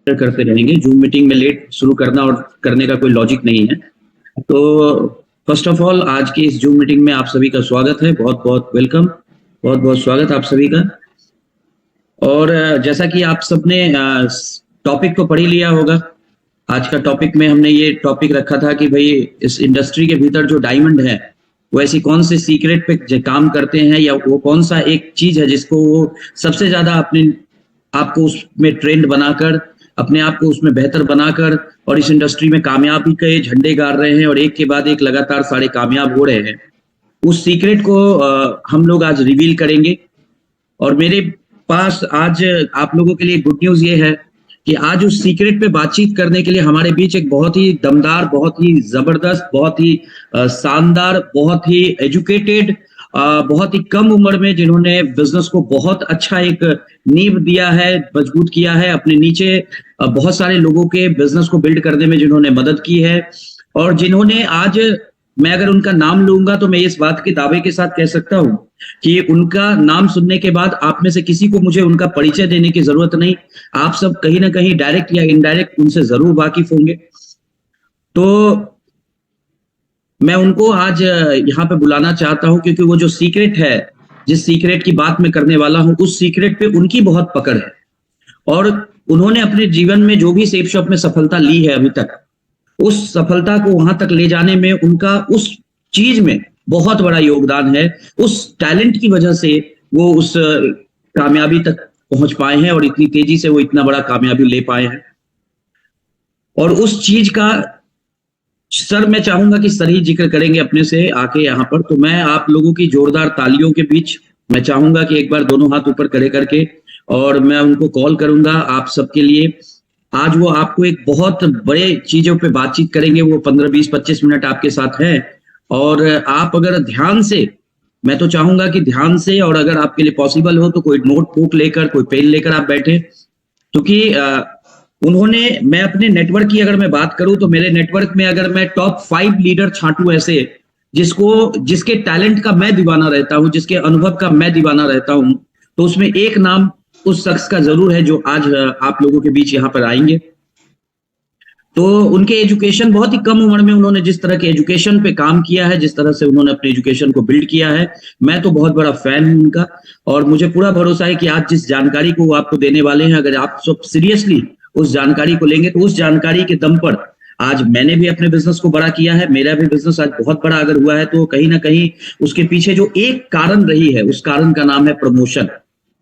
करते रहेंगे। Zoom meeting में लेट शुरू करना और करने का कोई लॉजिक नहीं है। तो फर्स्ट ऑफ ऑल आज की इस जूम मीटिंग में आप सभी का स्वागत है। बहुत-बहुत वेलकम, बहुत-बहुत स्वागत आप सभी का। और जैसा कि आप सबने टॉपिक तो पढ़ ही लिया होगा। आज का टॉपिक में हमने ये टॉपिक रखा था कि भई इस इंडस्ट्री के भीतर जो डायमंड है, वो ऐसी कौन से सीक्रेट पे काम करते हैं या वो कौन सा एक चीज़ है जिसको वो सबसे ज़्यादा अपने आपको उसमें ट्रेंड बनाकर, अपने आप को उसमें बेहतर बनाकर और इस इंडस्ट्री में कामयाबी के झंडे गाड़ रहे हैं और एक के बाद एक लगातार सारे कामयाब हो रहे हैं। उस सीक्रेट को हम लोग आज रिवील करेंगे और मेरे पास आज आप लोगों के लिए गुड न्यूज़ ये है कि आज उस सीक्रेट पे बातचीत करने के लिए हमारे बीच एक बहुत ही दमदार, बहुत ही ज़बरदस्त, बहुत ही शानदार, बहुत ही एजुकेटेड बहुत ही कम उम्र में जिन्होंने बिज़नेस को बहुत अच्छा एक नींव दिया है, मजबूत किया है, अपने नीचे बहुत सारे लोगों के बिज़नेस को बिल्ड करने में जिन्होंने मदद की है और जिन्होंने आज मैं अगर उनका नाम लूँगा तो मैं इस बात के दावे के साथ कह सकता हूँ कि उनका नाम सुनने के बाद आप में से किसी को मुझे उनका परिचय देने की ज़रूरत नहीं। आप सब कहीं न कहीं डायरेक्ट या इनडायरेक्ट उनसे ज़रूर वाकिफ़ होंगे। तो मैं उनको आज यहाँ पे बुलाना चाहता हूँ क्योंकि वो जो सीक्रेट है, जिस सीक्रेट की बात मैं करने वाला हूँ, उस सीक्रेट पे उनकी बहुत पकड़ है और उन्होंने अपने जीवन में जो भी शेप शॉप में सफलता ली है अभी तक, उस सफलता को वहां तक ले जाने में उनका उस चीज में बहुत बड़ा योगदान है। उस टैलेंट की वजह से वो उस कामयाबी तक पहुंच पाए हैं और इतनी तेजी से वो इतना बड़ा कामयाबी ले पाए हैं और उस चीज का सर मैं चाहूंगा कि सर ही जिक्र करेंगे अपने से आके यहाँ पर। तो मैं आप लोगों की जोरदार तालियों के बीच मैं चाहूंगा कि एक बार दोनों हाथ ऊपर खड़े करके और मैं उनको कॉल करूंगा आप सबके लिए। आज वो आपको एक बहुत बड़े चीजों पे बातचीत करेंगे। वो 15, 20, 25 मिनट आपके साथ हैं और आप अगर ध्यान से, मैं तो चाहूंगा कि ध्यान से और अगर आपके लिए पॉसिबल हो तो कोई नोटबुक लेकर, कोई पेन लेकर आप बैठे, क्योंकि उन्होंने, मैं अपने नेटवर्क की अगर मैं बात करूं तो मेरे नेटवर्क में अगर मैं टॉप 5 लीडर छांटूं ऐसे जिसके टैलेंट का मैं दीवाना रहता हूं, जिसके अनुभव का मैं दीवाना रहता हूं, तो उसमें एक नाम उस शख्स का जरूर है जो आज आप लोगों के बीच यहाँ पर आएंगे। तो उनके एजुकेशन बहुत ही कम उम्र में उन्होंने जिस तरह के एजुकेशन पे काम किया है, जिस तरह से उन्होंने अपने एजुकेशन को बिल्ड किया है, मैं तो बहुत बड़ा फैन हूं उनका और मुझे पूरा भरोसा है कि आज जिस जानकारी को वो आपको देने वाले हैं, अगर आप सब सीरियसली उस जानकारी को लेंगे तो उस जानकारी के दम पर आज मैंने भी अपने बिजनेस को बड़ा किया है। मेरा भी बिजनेस आज बहुत बड़ा अगर हुआ है तो कहीं ना कहीं उसके पीछे जो एक कारण रही है, उस कारण का नाम है प्रमोशन।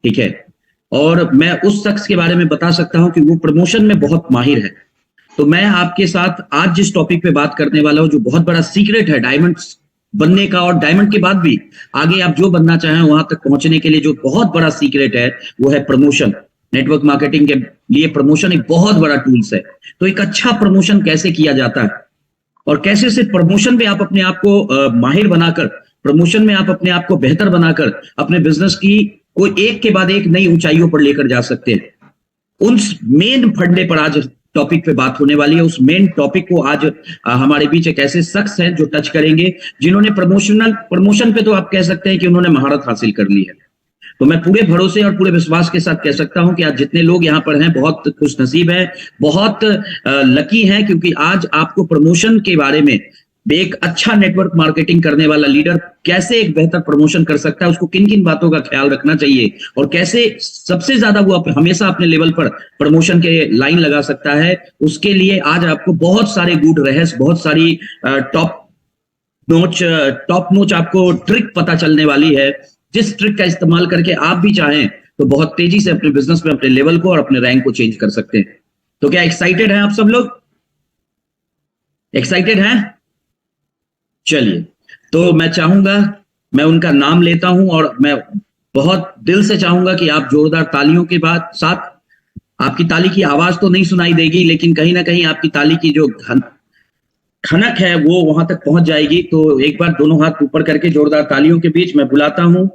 ठीक है, और मैं उस शख्स के बारे में बता सकता हूं कि वो प्रमोशन में बहुत माहिर है। तो मैं आपके साथ आज जिस टॉपिक पे बात करने वाला हूं, जो बहुत बड़ा सीक्रेट है डायमंड बनने का और डायमंड के बाद भी आगे आप जो बनना चाहें वहां तक पहुंचने के लिए, जो बहुत बड़ा सीक्रेट है वो है प्रमोशन। नेटवर्क मार्केटिंग के लिए प्रमोशन एक बहुत बड़ा टूल्स है। तो एक अच्छा प्रमोशन कैसे किया जाता है और कैसे से प्रमोशन में आप अपने आप को माहिर बनाकर, प्रमोशन में आप अपने आप को बेहतर बनाकर अपने बिजनेस की कोई एक के बाद एक नई ऊंचाइयों पर लेकर जा सकते हैं, उन मेन फंडे पर आज टॉपिक पे बात होने वाली है। उस मेन टॉपिक को आज हमारे बीच एक ऐसे शख्स हैं जो टच करेंगे, जिन्होंने प्रमोशन पे तो आप कह सकते हैं कि उन्होंने महारत हासिल कर ली है। तो मैं पूरे भरोसे और पूरे विश्वास के साथ कह सकता हूं कि आज जितने लोग यहाँ पर हैं बहुत खुश नसीब हैं, बहुत लकी हैं, क्योंकि आज आपको प्रमोशन के बारे में एक अच्छा नेटवर्क मार्केटिंग करने वाला लीडर कैसे एक बेहतर प्रमोशन कर सकता है, उसको किन किन बातों का ख्याल रखना चाहिए और कैसे सबसे ज्यादा वो हमेशा अपने लेवल पर प्रमोशन के लाइन लगा सकता है, उसके लिए आज आपको बहुत सारे गुड रहस्य, बहुत सारी टॉप नोच आपको ट्रिक पता चलने वाली है, जिस ट्रिक का इस्तेमाल करके आप भी चाहें तो बहुत तेजी से अपने बिजनेस में अपने लेवल को और अपने रैंक को चेंज कर सकते हैं। तो क्या एक्साइटेड हैं आप सब लोग? एक्साइटेड हैं? चलिए, तो मैं चाहूंगा, मैं उनका नाम लेता हूं और मैं बहुत दिल से चाहूंगा कि आप जोरदार तालियों के बाद साथ, आपकी ताली की आवाज तो नहीं सुनाई देगी लेकिन कहीं ना कहीं आपकी ताली की जो खनक है वो वहां तक पहुंच जाएगी। तो एक बार दोनों हाथ ऊपर करके जोरदार तालियों के बीच मैं बुलाता हूं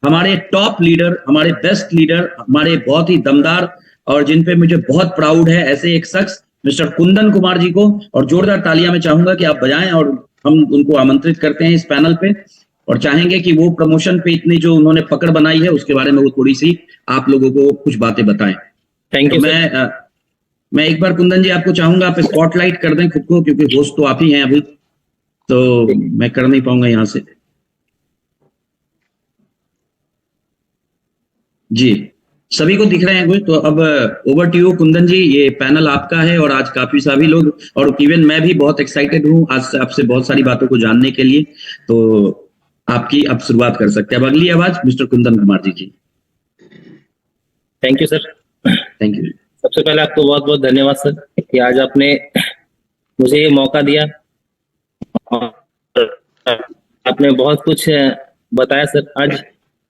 हमारे टॉप लीडर, हमारे बेस्ट लीडर, हमारे बहुत ही दमदार और जिन पे मुझे बहुत प्राउड है, ऐसे एक शख्स मिस्टर कुंदन कुमार जी को। और जोरदार तालियां मैं चाहूंगा कि आप बजाएं और हम उनको आमंत्रित करते हैं इस पैनल पे और चाहेंगे कि वो प्रमोशन पे इतनी जो उन्होंने पकड़ बनाई है उसके बारे में वो थोड़ी सी आप लोगों को कुछ बातें बताएं। थैंक तो यू मैं मैं एक बार कुंदन जी आपको चाहूंगा आप स्पॉटलाइट कर दें खुद को, क्योंकि होस्ट तो आप ही हैं अभी, तो मैं कर नहीं पाऊंगा यहाँ से। जी, सभी को दिख रहे हैं कोई? तो अब ओवर टू यू कुंदन जी, ये पैनल आपका है और आज काफी सभी लोग, और इवन मैं भी बहुत एक्साइटेड हूँ आज से आपसे बहुत सारी बातों को जानने के लिए। तो आपकी अब शुरुआत कर सकते हैं। अब अगली आवाज मिस्टर कुंदन कुमार जी की। Thank you sir. Thank you. सबसे पहले आपको बहुत बहुत धन्यवाद सर कि आज आपने मुझे ये मौका दिया और आपने बहुत कुछ बताया सर। आज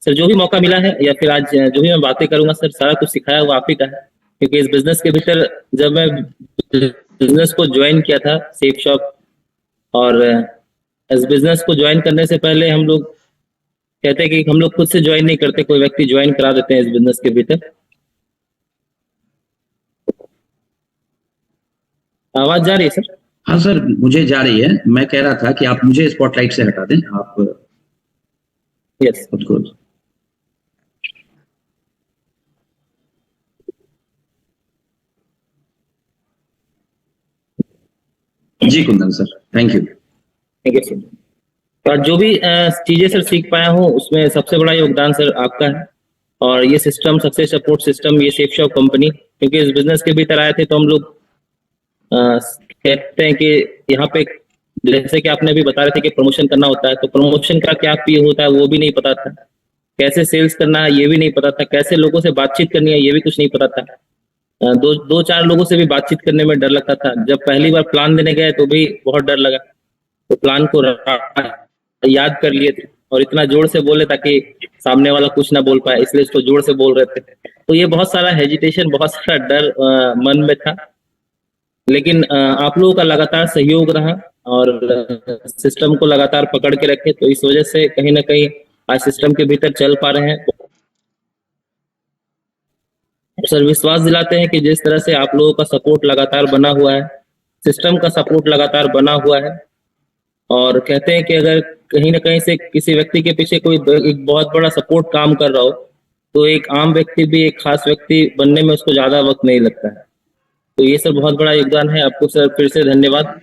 सर जो भी मौका मिला है या फिर आज जो भी मैं बातें करूंगा सर, सारा कुछ सिखाया वो आप ही का है। क्योंकि इस बिजनेस के भीतर जब मैं बिजनेस को ज्वाइन किया था सेफ शॉप, और इस बिजनेस को ज्वाइन करने से पहले हम लोग कहते हैं कि हम लोग खुद से ज्वाइन नहीं करते, कोई व्यक्ति ज्वाइन करा देते हैं इस बिजनेस के भीतर। आवाज जा रही है सर? हाँ सर, मुझे जा रही है। मैं कह रहा था कि आप मुझे स्पॉटलाइट से हटा दें आप। यस खुद को। जी Kundan sir, thank you. Thank you sir. और जो भी चीजें सर सीख पाया हूँ उसमें सबसे बड़ा योगदान सर आपका है। और ये सिस्टम, सक्सेस सपोर्ट सिस्टम, ये सेफ शॉप कंपनी, क्योंकि इस बिजनेस के भीतर आए थे तो हम लोग कहते हैं कि यहाँ पे जैसे कि आपने अभी बता रहे थे कि प्रमोशन करना होता है, तो प्रमोशन का क्या पी होता है वो भी नहीं पता था, कैसे सेल्स करना है ये भी नहीं पता था, कैसे लोगों से बातचीत करनी है ये भी कुछ नहीं पता था। दो चार लोगों से भी बातचीत करने में डर लगता था। जब पहली बार प्लान देने गए तो भी बहुत डर लगा। तो प्लान को याद कर लिए थे और इतना जोर से बोले ताकि सामने वाला कुछ ना बोल पाए, इसलिए इसको जोर से बोल रहे थे। तो ये बहुत सारा हेजिटेशन, बहुत सारा डर मन में था। लेकिन आप लोगों का लगातार सहयोग रहा और सिस्टम को लगातार पकड़ के रखे, तो इस वजह से कहीं ना कहीं आज सिस्टम के भीतर चल पा रहे हैं। सर विश्वास दिलाते हैं कि जिस तरह से आप लोगों का सपोर्ट लगातार बना हुआ है, सिस्टम का सपोर्ट लगातार बना हुआ है, और कहते हैं कि अगर कहीं ना कहीं से किसी व्यक्ति के पीछे कोई एक बहुत बड़ा सपोर्ट काम कर रहा हो, तो एक आम व्यक्ति भी एक खास व्यक्ति बनने में उसको ज्यादा वक्त नहीं लगता है। तो ये सर बहुत बड़ा योगदान है आपको सर, फिर से धन्यवाद।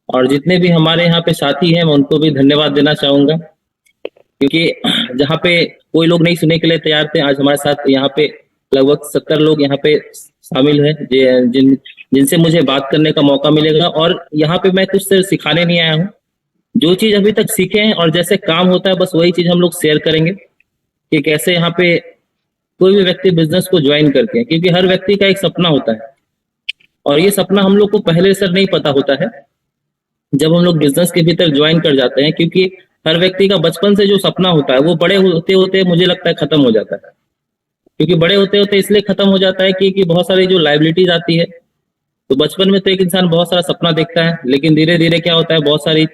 और जितने भी हमारे यहाँ पे साथी हैं मैं उनको भी धन्यवाद देना चाहूंगा, क्योंकि जहाँ पे कोई लोग नहीं सुनने के लिए तैयार थे, आज हमारे साथ यहाँ पे लगभग 70 लोग यहाँ पे शामिल हैं जिनसे मुझे बात करने का मौका मिलेगा। और यहाँ पे मैं कुछ सिखाने नहीं आया हूँ, जो चीज अभी तक सीखे हैं और जैसे काम होता है बस वही चीज हम लोग शेयर करेंगे कि कैसे यहाँ पे कोई भी व्यक्ति बिजनेस को ज्वाइन करते हैं। क्योंकि हर व्यक्ति का एक सपना होता है और ये सपना हम लोग को पहले सर नहीं पता होता है जब हम लोग बिजनेस के भीतर ज्वाइन कर जाते हैं। क्योंकि हर व्यक्ति का बचपन से जो सपना होता है वो बड़े होते होते मुझे लगता है खत्म हो जाता है। क्योंकि बड़े होते होते इसलिए खत्म हो जाता है कि बहुत सारी जो लाइबिलिटीज आती है। तो बचपन में तो एक इंसान बहुत सारा सपना देखता है, लेकिन धीरे धीरे क्या होता है, बहुत सारी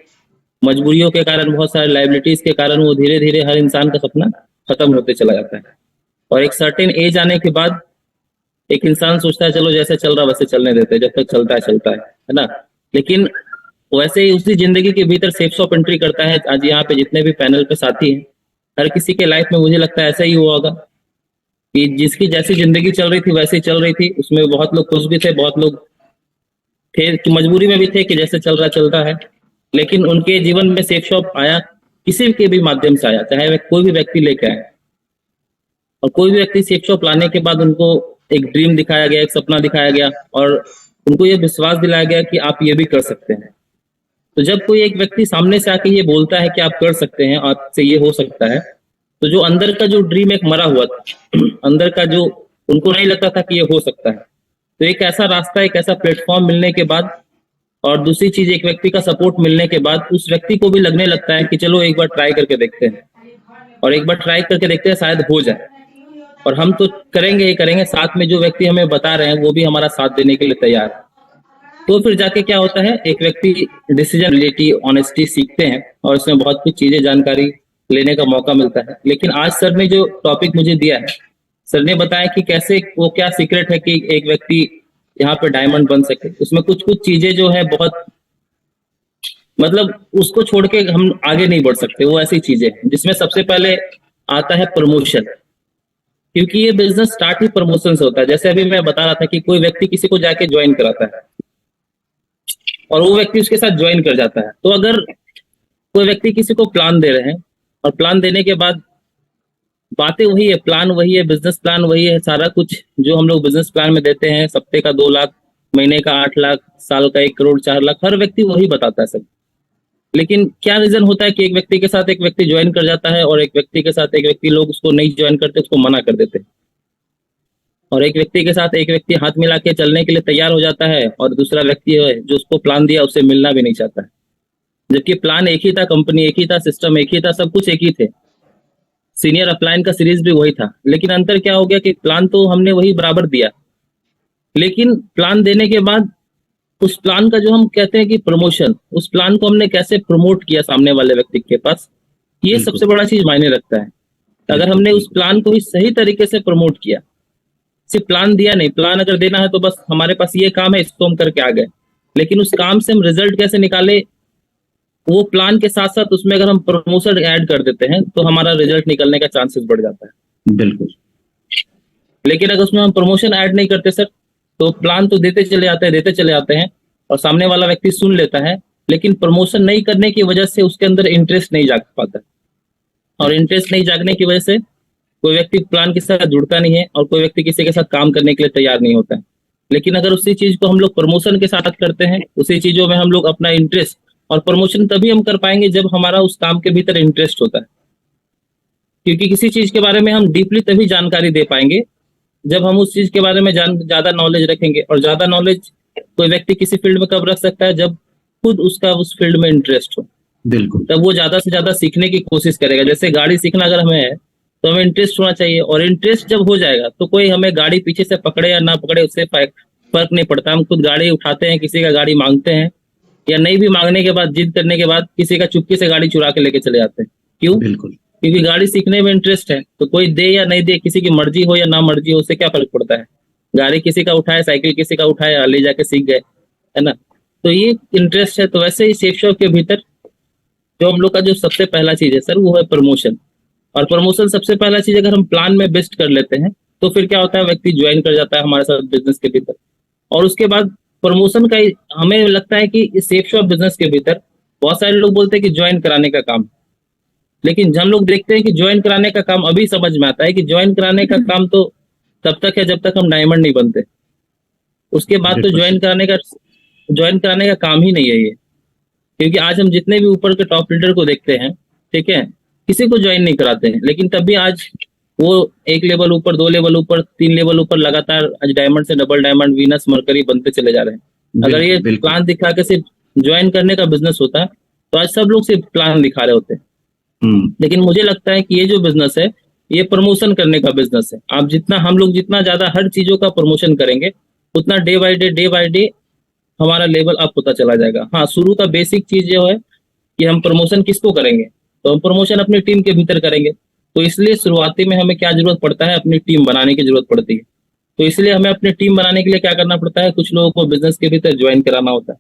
मजबूरियों के कारण, बहुत सारी लाइबिलिटीज के कारण वो धीरे धीरे हर इंसान का सपना खत्म होते चला जाता है। और एक सर्टेन एज आने के बाद एक इंसान सोचता है चलो जैसे चल रहा वैसे चलने देते हैं, जब तक चलता है ना। लेकिन वैसे ही उसी जिंदगी के भीतर सेफ शॉप एंट्री करता है। आज यहाँ पे जितने भी पैनल पे साथी हैं, हर किसी के लाइफ में मुझे लगता है ऐसा ही हुआ होगा कि जिसकी जैसी जिंदगी चल रही थी वैसे ही चल रही थी। उसमें बहुत लोग खुश भी थे, बहुत लोग थे कि मजबूरी में भी थे कि जैसे चल रहा चलता है। लेकिन उनके जीवन में सेफ शॉप आया, किसी के भी माध्यम से आया, चाहे वह कोई भी व्यक्ति लेके आए। और कोई भी व्यक्ति सेफ शॉप लाने के बाद उनको एक ड्रीम दिखाया गया, एक सपना दिखाया गया और उनको ये विश्वास दिलाया गया कि आप ये भी कर सकते हैं। तो जब कोई एक व्यक्ति सामने से आके ये बोलता है कि आप कर सकते हैं, आपसे ये हो सकता है, तो जो अंदर का जो ड्रीम एक मरा हुआ था, अंदर का जो उनको नहीं लगता था कि ये हो सकता है, तो एक ऐसा रास्ता, एक ऐसा प्लेटफॉर्म मिलने के बाद और दूसरी चीज एक व्यक्ति का सपोर्ट मिलने के बाद उस व्यक्ति को भी लगने लगता है कि चलो एक बार ट्राई करके देखते हैं, और एक बार ट्राई करके देखते हैं शायद हो जाए। और हम तो करेंगे ही करेंगे, साथ में जो व्यक्ति हमें बता रहे हैं वो भी हमारा साथ देने के लिए तैयार है। तो फिर जाके क्या होता है, एक व्यक्ति डिसीजन रिलेटी ऑनेस्टी सीखते हैं और इसमें बहुत कुछ चीजें जानकारी लेने का मौका मिलता है। लेकिन आज सर ने जो टॉपिक मुझे दिया है, सर ने बताया कि कैसे वो क्या सीक्रेट है कि एक व्यक्ति यहाँ पे डायमंड बन सके। उसमें कुछ कुछ चीजें जो है बहुत, मतलब उसको छोड़ के हम आगे नहीं बढ़ सकते। वो ऐसी चीजें जिसमें सबसे पहले आता है प्रमोशन। क्योंकि ये बिजनेस स्टार्ट ही प्रमोशन से होता है। जैसे अभी मैं बता रहा था कि कोई व्यक्ति किसी को जाके ज्वाइन कराता है और वो व्यक्ति उसके साथ ज्वाइन कर जाता है, तो अगर कोई व्यक्ति किसी को प्लान दे रहे हैं और प्लान देने के बाद बातें वही है, प्लान वही है, बिजनेस प्लान वही है, सारा कुछ जो हम लोग बिजनेस प्लान में देते हैं, हफ्ते का 2 लाख, महीने का 8 लाख, साल का 1 करोड़, 4 लाख, हर व्यक्ति वही बताता है सब। लेकिन क्या रीजन होता है कि एक व्यक्ति के साथ एक व्यक्ति ज्वाइन कर जाता है और एक व्यक्ति के साथ एक व्यक्ति, लोग उसको नहीं ज्वाइन करते, उसको मना कर देते हैं। और एक व्यक्ति के साथ एक व्यक्ति हाथ मिला के चलने के लिए तैयार हो जाता है और दूसरा व्यक्ति है जो उसको प्लान दिया उससे मिलना भी नहीं चाहता है। जबकि प्लान एक ही था, कंपनी एक ही था, सिस्टम एक ही था, सब कुछ एक ही थे, सीनियर अपलाइन का सीरीज भी वही था। लेकिन अंतर क्या हो गया कि प्लान तो हमने वही बराबर दिया, लेकिन प्लान देने के बाद उस प्लान का जो हम कहते हैं कि प्रमोशन, उस प्लान को हमने कैसे प्रमोट किया सामने वाले व्यक्ति के पास, ये बिल्कुल। सबसे बड़ा चीज मायने रखता है। अगर हमने उस प्लान को भी सही तरीके से प्रमोट किया, सिर्फ प्लान दिया नहीं, प्लान अगर देना है तो बस हमारे पास ये काम है इसको हम करके आ गए, लेकिन उस काम से हम रिजल्ट कैसे निकाले, वो प्लान के साथ साथ उसमें अगर हम प्रमोशन ऐड कर देते हैं तो हमारा रिजल्ट निकलने का चांसेस बढ़ जाता है। बिल्कुल। लेकिन अगर उसमें हम प्रमोशन ऐड नहीं करते सर, तो प्लान तो देते चले आते हैं और सामने वाला व्यक्ति सुन लेता है, लेकिन प्रमोशन नहीं करने की वजह से उसके अंदर इंटरेस्ट नहीं जाग पाता, और इंटरेस्ट नहीं जागने की वजह से कोई व्यक्ति प्लान के साथ जुड़ता नहीं है और कोई व्यक्ति किसी के साथ काम करने के लिए तैयार नहीं होता है। लेकिन अगर उसी चीज को हम लोग प्रमोशन के साथ करते हैं, उसी चीजों में हम लोग अपना इंटरेस्ट, और प्रमोशन तभी हम कर पाएंगे जब हमारा उस काम के भीतर इंटरेस्ट होता है। क्योंकि किसी चीज के बारे में हम डीपली तभी जानकारी दे पाएंगे जब हम उस चीज के बारे में ज्यादा नॉलेज रखेंगे, और ज्यादा नॉलेज कोई व्यक्ति किसी फील्ड में कब रख सकता है, जब खुद उसका उस फील्ड में इंटरेस्ट हो, बिल्कुल। तब वो ज्यादा से ज्यादा सीखने की कोशिश करेगा। जैसे गाड़ी सीखना अगर हमें है तो हमें इंटरेस्ट होना चाहिए, और इंटरेस्ट जब हो जाएगा तो कोई हमें गाड़ी पीछे से पकड़े या ना पकड़े उससे फर्क नहीं पड़ता। हम खुद गाड़ी उठाते हैं, किसी का गाड़ी मांगते हैं, या नहीं भी मांगने के बाद, जिद करने के बाद किसी का चुपके से गाड़ी चुरा के लेके चले जाते हैं। क्यों? बिल्कुल। क्योंकि गाड़ी सीखने में इंटरेस्ट है, तो कोई दे या नहीं दे, किसी की मर्जी हो या ना मर्जी हो, उससे क्या फर्क पड़ता है। गाड़ी किसी का उठाए, साइकिल किसी का उठाए, ले जाके सीख गए, है ना। तो ये इंटरेस्ट है। तो वैसे ही सेफ शॉप के भीतर जो हम लोग का जो सबसे पहला चीज है सर, वो है प्रमोशन। और प्रमोशन सबसे पहला चीज अगर हम प्लान में बेस्ट कर लेते हैं तो फिर क्या होता है, व्यक्ति ज्वाइन कर जाता है हमारे साथ बिजनेस के भीतर। और उसके बाद प्रमोशन का हमें लगता है कि इस सेफ शॉप बिजनेस के भीतर बहुत सारे लोग बोलते हैं कि ज्वाइन कराने का काम, लेकिन हम लोग देखते हैं कि ज्वाइन कराने का काम, अभी समझ में आता है कि ज्वाइन कराने का काम तो तब तक है जब तक हम डायमंड नहीं बनते, उसके बाद तो बिल्कुल। ज्वाइन कराने का काम ही नहीं है ये। क्योंकि आज हम जितने भी ऊपर के टॉप लीडर को देखते हैं, ठीक है, किसी को ज्वाइन नहीं कराते हैं, लेकिन तब भी आज वो 1 लेवल ऊपर, 2 लेवल ऊपर, 3 लेवल ऊपर लगातार आज डायमंड से डबल डायमंड, वीनस, मरकरी बनते चले जा रहे हैं। अगर ये बिल्कुल। प्लान दिखा के सिर्फ ज्वाइन करने का बिजनेस होता तो आज सब लोग सिर्फ प्लान दिखा रहे होते। लेकिन मुझे लगता है कि ये जो बिजनेस है, ये प्रमोशन करने का बिजनेस है। आप जितना, हम लोग जितना ज्यादा हर चीजों का प्रमोशन करेंगे, उतना डे बाय डे हमारा लेवल अप होता चला जाएगा। हाँ, शुरू का बेसिक चीज जो है कि हम प्रमोशन किसको करेंगे, तो हम प्रमोशन अपनी टीम के भीतर करेंगे। तो इसलिए शुरुआती में हमें क्या जरूरत पड़ता है, अपनी टीम बनाने की जरूरत पड़ती है। तो इसलिए हमें अपनी टीम बनाने के लिए क्या करना पड़ता है, कुछ लोगों को बिजनेस के भीतर ज्वाइन कराना होता है।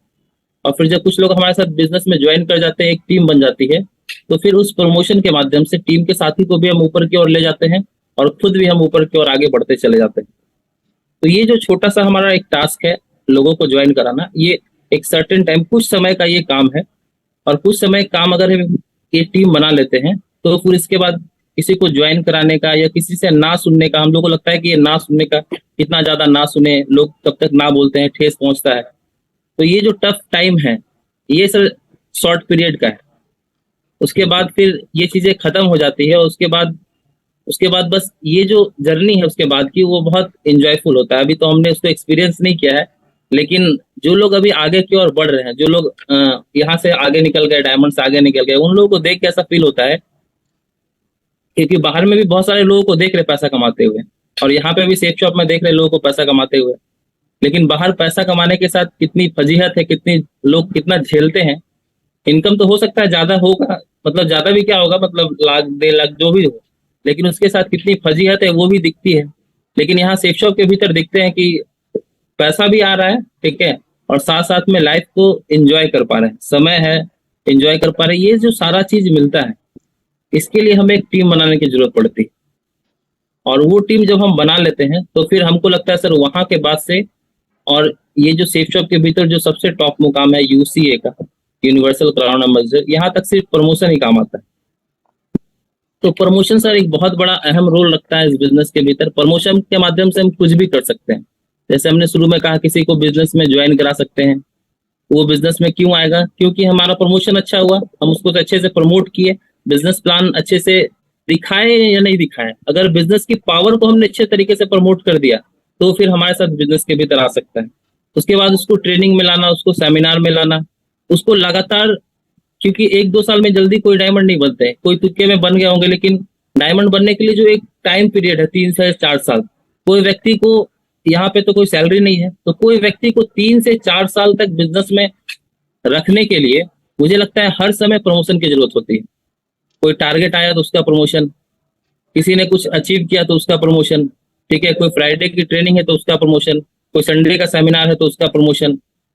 और फिर जब कुछ लोग हमारे साथ बिजनेस में ज्वाइन कर जाते हैं, एक टीम बन जाती है, तो फिर उस प्रमोशन के माध्यम से टीम के साथी को भी हम ऊपर की ओर ले जाते हैं और खुद भी हम ऊपर की ओर आगे बढ़ते चले जाते हैं। तो ये जो छोटा सा हमारा एक टास्क है, लोगों को ज्वाइन कराना, ये एक सर्टेन टाइम, कुछ समय का ये काम है। और कुछ समय काम अगर हम ये टीम बना लेते हैं, तो फिर इसके बाद किसी को ज्वाइन कराने का या किसी से ना सुनने का, हम लोग को लगता है कि ये ना सुनने का, कितना ज्यादा ना सुने लोग, कब तक ना बोलते हैं, ठेस पहुंचता है। तो ये जो टफ टाइम है, ये सर शॉर्ट पीरियड का है। उसके बाद फिर ये चीजें खत्म हो जाती है। उसके बाद बस ये जो जर्नी है उसके बाद की, वो बहुत एंजॉयफुल होता है। अभी तो हमने उसको एक्सपीरियंस नहीं किया है, लेकिन जो लोग अभी आगे की ओर बढ़ रहे हैं, जो लोग यहाँ से आगे निकल गए, डायमंड से आगे निकल गए, उन लोगों को देख के ऐसा फील होता है, क्योंकि बाहर में भी बहुत सारे लोगों को देख रहे पैसा कमाते हुए, और यहाँ पे भी सेफ शॉप में देख रहे लोगों को पैसा कमाते हुए। लेकिन बाहर पैसा कमाने के साथ कितनी फजीहत है, कितनी लोग कितना झेलते हैं। इनकम तो हो सकता है ज्यादा होगा, मतलब ज्यादा भी क्या होगा, मतलब लाख 1.5 लाख जो भी हो, लेकिन उसके साथ कितनी फजीहत है वो भी दिखती है। लेकिन यहाँ सेफ शॉप के भीतर दिखते हैं कि पैसा भी आ रहा है, ठीक है, और साथ साथ में लाइफ को एंजॉय कर पा रहे हैं, समय है, एंजॉय कर पा रहे हैं। ये जो सारा चीज मिलता है, इसके लिए हमें एक टीम बनाने की जरूरत पड़ती है। और वो टीम जब हम बना लेते हैं तो फिर हमको लगता है सर वहां के बाद से, और ये जो सेफ शॉप के भीतर जो सबसे टॉप मुकाम है यूसीए का, यूनिवर्सल क्राउन एम्बेसडर, यहाँ तक सिर्फ प्रमोशन ही काम आता है। तो प्रमोशन सर एक बहुत बड़ा अहम रोल रखता है इस बिजनेस के भीतर। प्रमोशन के माध्यम से हम कुछ भी कर सकते हैं। जैसे हमने शुरू में कहा, किसी को बिजनेस में ज्वाइन करा सकते हैं। वो बिजनेस में क्यों आएगा? क्योंकि हमारा प्रमोशन अच्छा हुआ, हम उसको अच्छे से प्रमोट किए, बिजनेस प्लान अच्छे से दिखाए या नहीं दिखाए। अगर बिजनेस की पावर को हमने अच्छे तरीके से प्रमोट कर दिया तो फिर हमारे साथ बिजनेस के भीतर आ सकता है। उसके बाद उसको ट्रेनिंग में लाना, उसको सेमिनार में लाना, उसको लगातार, क्योंकि 1-2 साल में जल्दी कोई डायमंड नहीं बनते हैं, कोई तुक्के में बन गए होंगे, लेकिन डायमंड बनने के लिए जो एक टाइम पीरियड है 3 से 4 साल, कोई व्यक्ति को, यहाँ पे तो कोई सैलरी नहीं है, तो कोई व्यक्ति को 3 से 4 साल तक बिजनेस में रखने के लिए मुझे लगता है हर समय प्रमोशन की जरूरत होती है। कोई टारगेट आया तो उसका प्रमोशन, किसी ने कुछ अचीव किया तो उसका प्रमोशन, ठीक है, कोई फ्राइडे की ट्रेनिंग है तो उसका प्रमोशन, कोई संडे का सेमिनार है तो उसका प्रमोशन,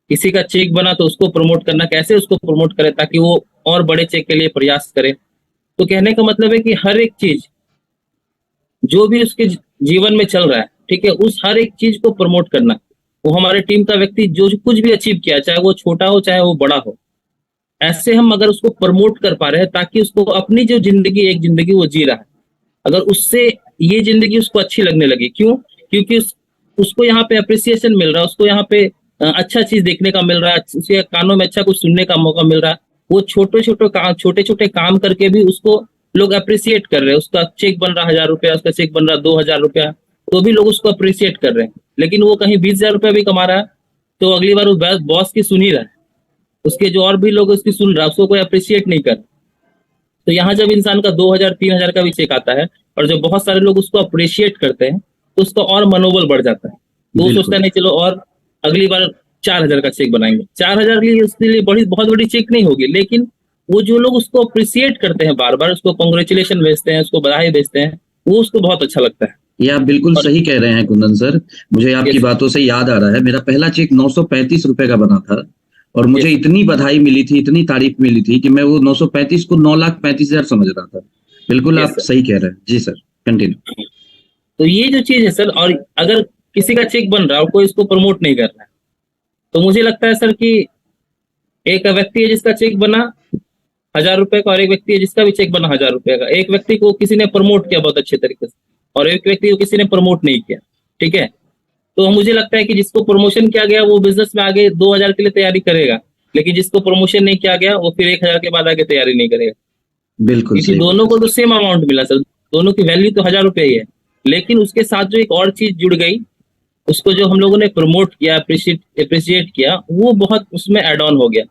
किसी का चेक बना तो उसको प्रमोट करना, कैसे उसको प्रमोट करे ताकि वो और बड़े चेक के लिए प्रयास करे। तो कहने का मतलब है कि हर एक चीज जो भी उसके जीवन में चल रहा है, ठीक है, उस हर एक चीज को प्रमोट करना। वो हमारे टीम का व्यक्ति जो कुछ भी अचीव किया, चाहे वो छोटा हो चाहे वो बड़ा हो, ऐसे हम अगर उसको प्रमोट कर पा रहे हैं ताकि उसको अपनी जो जिंदगी, एक जिंदगी वो जी रहा है, अगर उससे ये जिंदगी उसको अच्छी लगने लगी, क्यों? क्योंकि उसको यहाँ पे अप्रिसिएशन मिल रहा है, उसको यहाँ पे अच्छा चीज देखने का मिल रहा है, उसके कानों में अच्छा कुछ सुनने का मौका मिल रहा है। वो छोटे छोटे काम करके भी उसको लोग अप्रिसिएट कर रहे हैं। उसका चेक बन रहा 1,000 रुपया, उसका चेक बन रहा 2,000 रुपया, तो भी लोग उसको अप्रिसिएट कर रहे हैं। लेकिन वो कहीं 20,000 रुपया भी कमा रहा है तो अगली बार वो बॉस की सुन ही रहा है, उसके जो और भी लोग उसकी सुन रहा है, उसको कोई अप्रिसिएट नहीं कर। तो यहाँ जब इंसान का 2,000-3,000 का भी चेक आता है और जब बहुत सारे लोग उसको अप्रिशिएट करते हैं तो उसका और मनोबल बढ़ जाता है। तो वो सोचता है नहीं चलो और अगली बार 4,000 का चेक बनाएंगे। 4,000 की उसके लिए बहुत बड़ी चेक नहीं होगी, लेकिन वो जो लोग उसको अप्रिशिएट करते हैं, बार बार उसको कांग्रेचुलेशन भेजते हैं, उसको बधाई भेजते हैं, वो उसको बहुत अच्छा लगता है। ये आप बिल्कुल सही कह रहे हैं कुंदन सर। मुझे आपकी Yes, बातों से याद आ रहा है, मेरा पहला चेक 935 रुपए का बना था और मुझे yes, इतनी बधाई मिली थी, इतनी तारीफ मिली थी कि मैं वो 935 को 9,35,000 समझ रहा था। बिल्कुल yes, आप sir. सही कह रहे हैं जी सर, कंटिन्यू। तो ये जो चीज है सर, और अगर किसी का चेक बन रहा है और कोई इसको प्रमोट नहीं कर रहा है, तो मुझे लगता है सर कि एक व्यक्ति है जिसका चेक बना 1,000 रुपए का और एक व्यक्ति है जिसका भी चेक बना 1,000 रुपए का। एक व्यक्ति को किसी ने प्रमोट किया बहुत अच्छे तरीके से और एक व्यक्ति को किसी ने प्रमोट नहीं किया, ठीक है। तो मुझे लगता है कि जिसको प्रमोशन किया गया वो बिजनेस में आगे 2,000 के लिए तैयारी करेगा, लेकिन जिसको प्रमोशन नहीं किया गया वो फिर 1,000 के बाद आगे तैयारी नहीं करेगा, बिल्कुल क्योंकि सही दोनों बात को है तो सर। सेम अमाउंट मिला सर, दोनों की वैल्यू तो 1,000 रुपये ही है। लेकिन उसके साथ जो एक और चीज जुड़ गई, उसको जो हम लोगों ने प्रमोट किया, अप्रिशिएट किया, वो बहुत उसमें एड ऑन हो गया।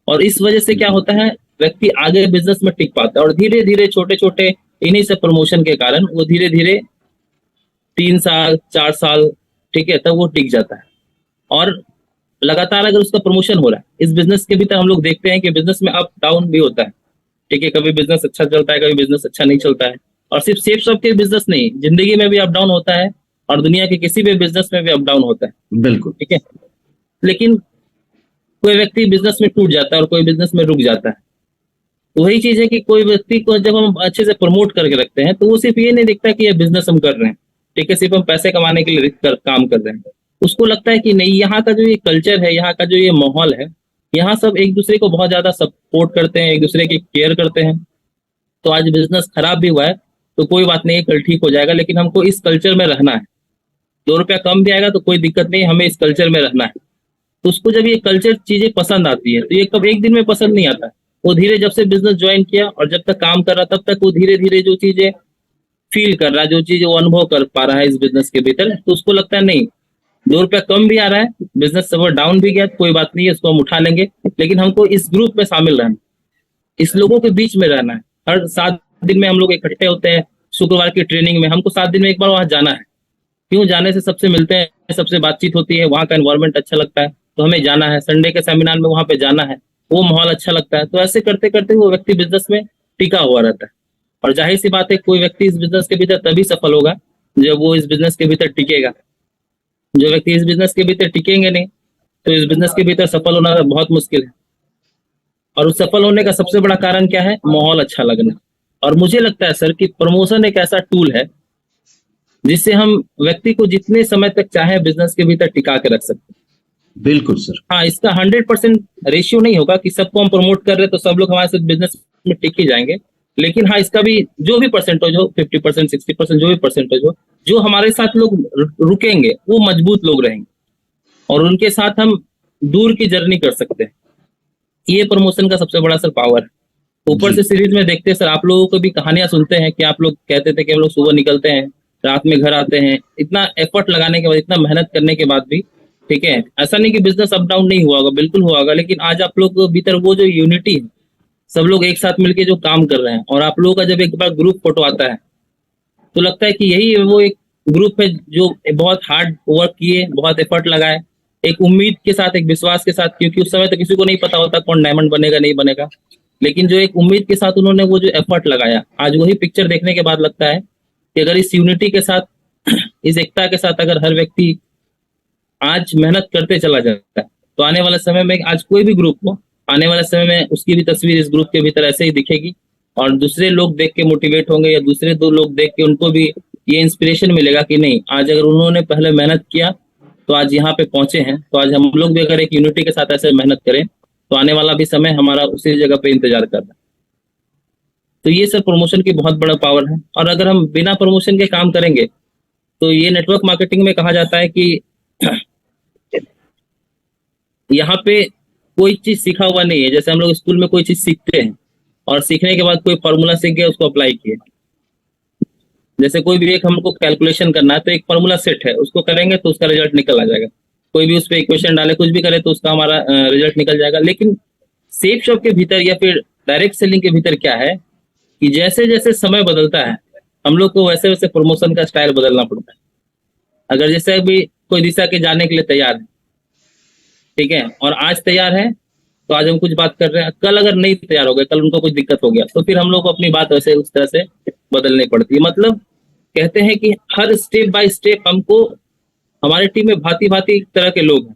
और इस वजह से क्या होता है, व्यक्ति आगे बिजनेस में टिक पाता है और धीरे धीरे छोटे छोटे इन्हीं से प्रमोशन के कारण वो धीरे धीरे 3 साल 4 साल, ठीक है, तब वो टिक जाता है। और लगातार अगर उसका प्रमोशन हो रहा है, इस बिजनेस के भीतर हम लोग देखते हैं कि बिजनेस में अप डाउन भी होता है, ठीक है, कभी बिजनेस अच्छा चलता है, कभी बिजनेस अच्छा नहीं चलता है। और सिर्फ सेफ शॉप के बिजनेस नहीं, जिंदगी में भी अप डाउन होता है और दुनिया के किसी भी बिजनेस में भी अप डाउन होता है, बिल्कुल। ठीक है। लेकिन कोई व्यक्ति बिजनेस में टूट जाता है और कोई बिजनेस में रुक जाता है। तो वही चीज है कि कोई व्यक्ति को जब हम अच्छे से प्रमोट करके रखते हैं तो वो सिर्फ ये नहीं दिखता कि ये बिजनेस हम कर रहे हैं, ठीक है, सिर्फ हम पैसे कमाने के लिए काम कर रहे हैं। उसको लगता है कि नहीं, यहाँ का जो ये कल्चर है, यहाँ का जो ये माहौल है, यहाँ सब एक दूसरे को बहुत ज्यादा सपोर्ट करते हैं, एक दूसरे की केयर करते हैं। तो आज बिजनेस खराब भी हुआ है तो कोई बात नहीं, कल ठीक हो जाएगा, लेकिन हमको इस कल्चर में रहना है। 2 रुपया कम भी आएगा तो कोई दिक्कत नहीं, हमें इस कल्चर में रहना है। तो उसको जब ये कल्चर चीजें पसंद आती है तो ये कब एक दिन में पसंद नहीं आता। वो धीरे, जब से बिजनेस ज्वाइन किया और जब तक काम कर रहा तब तक वो धीरे धीरे जो चीजें फील कर रहा है, जो चीजें वो अनुभव कर पा रहा है इस बिजनेस के भीतर, तो उसको लगता है नहीं, 2 रुपया कम भी आ रहा है, बिजनेस सब डाउन भी गया तो कोई बात नहीं है, इसको हम उठा लेंगे, लेकिन हमको इस ग्रुप में शामिल रहना, इस लोगों के बीच में रहना है। हर 7 दिन में हम लोग इकट्ठे होते हैं, शुक्रवार की ट्रेनिंग में हमको 7 दिन में एक बार वहां जाना है। क्यों? जाने से सबसे मिलते हैं, सबसे बातचीत होती है, वहाँ का एनवायरनमेंट अच्छा लगता है तो हमें जाना है। संडे के सेमिनार में वहाँ पे जाना है, वो माहौल अच्छा लगता है। तो ऐसे करते करते वो व्यक्ति बिजनेस में टिका हुआ रहता है। और जाहिर सी बात है, कोई व्यक्ति इस बिजनेस के भीतर तभी सफल होगा जब वो इस बिजनेस के भीतर टिकेगा। जो व्यक्ति इस बिजनेस के भीतर टिकेंगे नहीं तो इस बिजनेस के भीतर सफल होना बहुत मुश्किल है। और उस सफल होने का सबसे बड़ा कारण क्या है? माहौल अच्छा लगना। और मुझे लगता है सर कि प्रमोशन एक ऐसा टूल है जिससे हम व्यक्ति को जितने समय तक चाहे बिजनेस के भीतर टिका के रख सकते हैं। बिल्कुल सर। हाँ, इसका 100% रेशियो नहीं होगा कि सबको हम प्रमोट कर रहे हैं तो सब लोग हमारे साथ बिजनेस में टिक ही जाएंगे, लेकिन हाँ, इसका भी जो भी परसेंटेज हो, 50%, 60%, जो भी परसेंटेज हो, जो हमारे साथ लोग रुकेंगे वो मजबूत लोग रहेंगे और उनके साथ हम दूर की जर्नी कर सकते हैं। ये प्रमोशन का सबसे बड़ा सर पावर है। ऊपर जी। से सीरीज में देखते हैं सर, आप लोगों को भी कहानियां सुनते हैं कि आप लोग कहते थे कि हम लोग सुबह निकलते हैं, रात में घर आते हैं, इतना एफर्ट लगाने के बाद, इतना मेहनत करने के बाद भी, ठीक है, ऐसा नहीं कि बिजनेस अप डाउन नहीं हुआ होगा, बिल्कुल हुआ होगा, लेकिन आज आप लोग के भीतर वो जो यूनिटी है, सब लोग एक साथ मिलके जो काम कर रहे हैं, और आप लोगों का जब एक बार ग्रुप फोटो आता है तो लगता है कि यही वो एक ग्रुप है जो बहुत हार्ड वर्क किए, बहुत एफर्ट लगाए, एक उम्मीद के साथ, एक विश्वास के साथ, क्योंकि उस समय तो किसी को नहीं पता होता कौन डायमंड बनेगा नहीं बनेगा, लेकिन जो एक उम्मीद के साथ उन्होंने वो जो एफर्ट लगाया, आज वही पिक्चर देखने के बाद लगता है कि अगर इस यूनिटी के साथ, इस एकता के साथ अगर हर व्यक्ति आज मेहनत करते चला जाता है तो आने वाले समय में, आज कोई भी ग्रुप हो, आने वाले समय में उसकी भी तस्वीर इस ग्रुप के भीतर ऐसे ही दिखेगी और दूसरे लोग देख के मोटिवेट होंगे, या दूसरे दो लोग देख के उनको भी ये इंस्पिरेशन मिलेगा कि नहीं, आज अगर उन्होंने पहले मेहनत किया तो आज यहाँ पे पहुंचे हैं, तो आज हम लोग भी अगर एक यूनिटी के साथ ऐसे मेहनत करें तो आने वाला भी समय हमारा उसी जगह पे इंतजार कर रहा है। तो ये सब प्रमोशन की बहुत बड़ा पावर है। और अगर हम बिना प्रमोशन के काम करेंगे तो ये नेटवर्क मार्केटिंग में कहा जाता है कि यहाँ पे कोई चीज सीखा हुआ नहीं है। जैसे हम लोग स्कूल में कोई चीज सीखते हैं और सीखने के बाद कोई फॉर्मूला सीख गया, उसको अप्लाई किए, जैसे कोई भी एक हमको कैलकुलेशन करना है तो एक फॉर्मूला सेट है, उसको करेंगे तो उसका रिजल्ट निकल आ जाएगा, कोई भी उस पर इक्वेशन डाले, कुछ भी करे तो उसका हमारा रिजल्ट निकल जाएगा। लेकिन सेफ शॉप के भीतर या फिर डायरेक्ट सेलिंग के भीतर क्या है कि जैसे जैसे समय बदलता है हम लोग को वैसे वैसे प्रमोशन का स्टाइल बदलना पड़ता है। अगर जैसे अभी कोई दिशा के जाने के लिए तैयार है, ठीक है, और आज तैयार है तो आज हम कुछ बात कर रहे हैं, कल अगर नहीं तैयार हो गए, कल उनको कुछ दिक्कत हो गया, तो फिर हम लोग को अपनी बात वैसे उस तरह से बदलनी पड़ती है। मतलब कहते हैं कि हर स्टेप बाय स्टेप हमको, हमारे टीम में भांति भांति तरह के लोग हैं,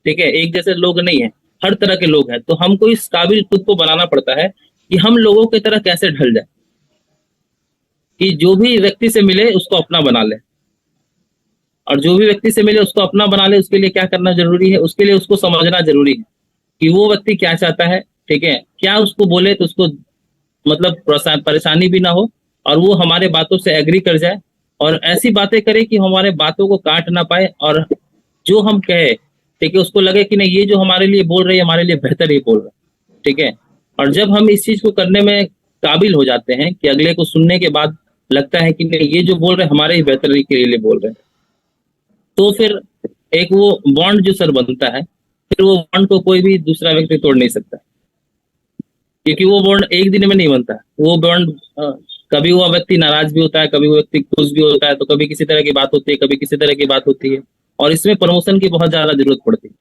ठीक है, एक जैसे लोग नहीं है, हर तरह के लोग हैं, तो हमको इस काबिल खुद को बनाना पड़ता है कि हम लोगों की तरह कैसे ढल जाए, कि जो भी व्यक्ति से मिले उसको अपना बना ले, और जो भी व्यक्ति से मिले उसको अपना बना ले, उसके लिए क्या करना जरूरी है, उसके लिए उसको समझना जरूरी है कि वो व्यक्ति क्या चाहता है, ठीक है, क्या उसको बोले तो उसको मतलब परेशानी भी ना हो और वो हमारे बातों से एग्री कर जाए, और ऐसी बातें करे कि हमारे बातों को काट ना पाए, और जो हम कहे, ठीक है, उसको लगे कि नहीं, ये जो हमारे लिए बोल रही है हमारे लिए बेहतर ही बोल रहा है, ठीक है। और जब हम इस चीज को करने में काबिल हो जाते हैं कि अगले को सुनने के बाद लगता है कि नहीं, ये जो बोल रहे हैं हमारे ही बेहतरी के लिए बोल रहे हैं, तो फिर एक वो बॉन्ड जो सर बनता है, फिर वो बॉन्ड को कोई भी दूसरा व्यक्ति तोड़ नहीं सकता, क्योंकि वो बॉन्ड एक दिन में नहीं बनता। वो बॉन्ड कभी वो व्यक्ति नाराज भी होता है, कभी वो व्यक्ति खुश भी होता है, तो कभी किसी तरह की बात होती है, कभी किसी तरह की बात होती है, और इसमें प्रमोशन की बहुत ज्यादा जरूरत पड़ती है।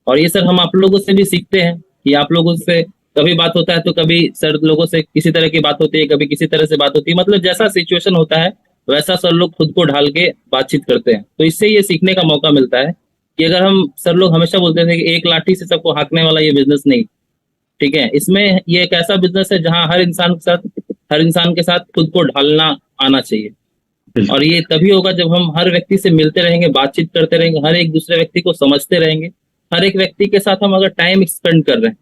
और ये सर हम आप लोगों से भी सीखते हैं कि आप लोगों से कभी बात होता है तो कभी सर लोगों से किसी तरह की बात होती है, कभी किसी तरह से बात होती है, मतलब जैसा सिचुएशन होता है वैसा सर लोग खुद को ढाल के बातचीत करते हैं। तो इससे ये सीखने का मौका मिलता है कि अगर हम, सर लोग हमेशा बोलते थे कि एक लाठी से सबको हाँकने वाला ये बिजनेस नहीं, ठीक है, इसमें ये एक ऐसा बिजनेस है जहां हर इंसान के साथ खुद को ढालना आना चाहिए। और ये तभी होगा जब हम हर व्यक्ति से मिलते रहेंगे, बातचीत करते रहेंगे, हर एक दूसरे व्यक्ति को समझते रहेंगे, हर एक व्यक्ति के साथ हम अगर टाइम स्पेंड कर रहे हैं,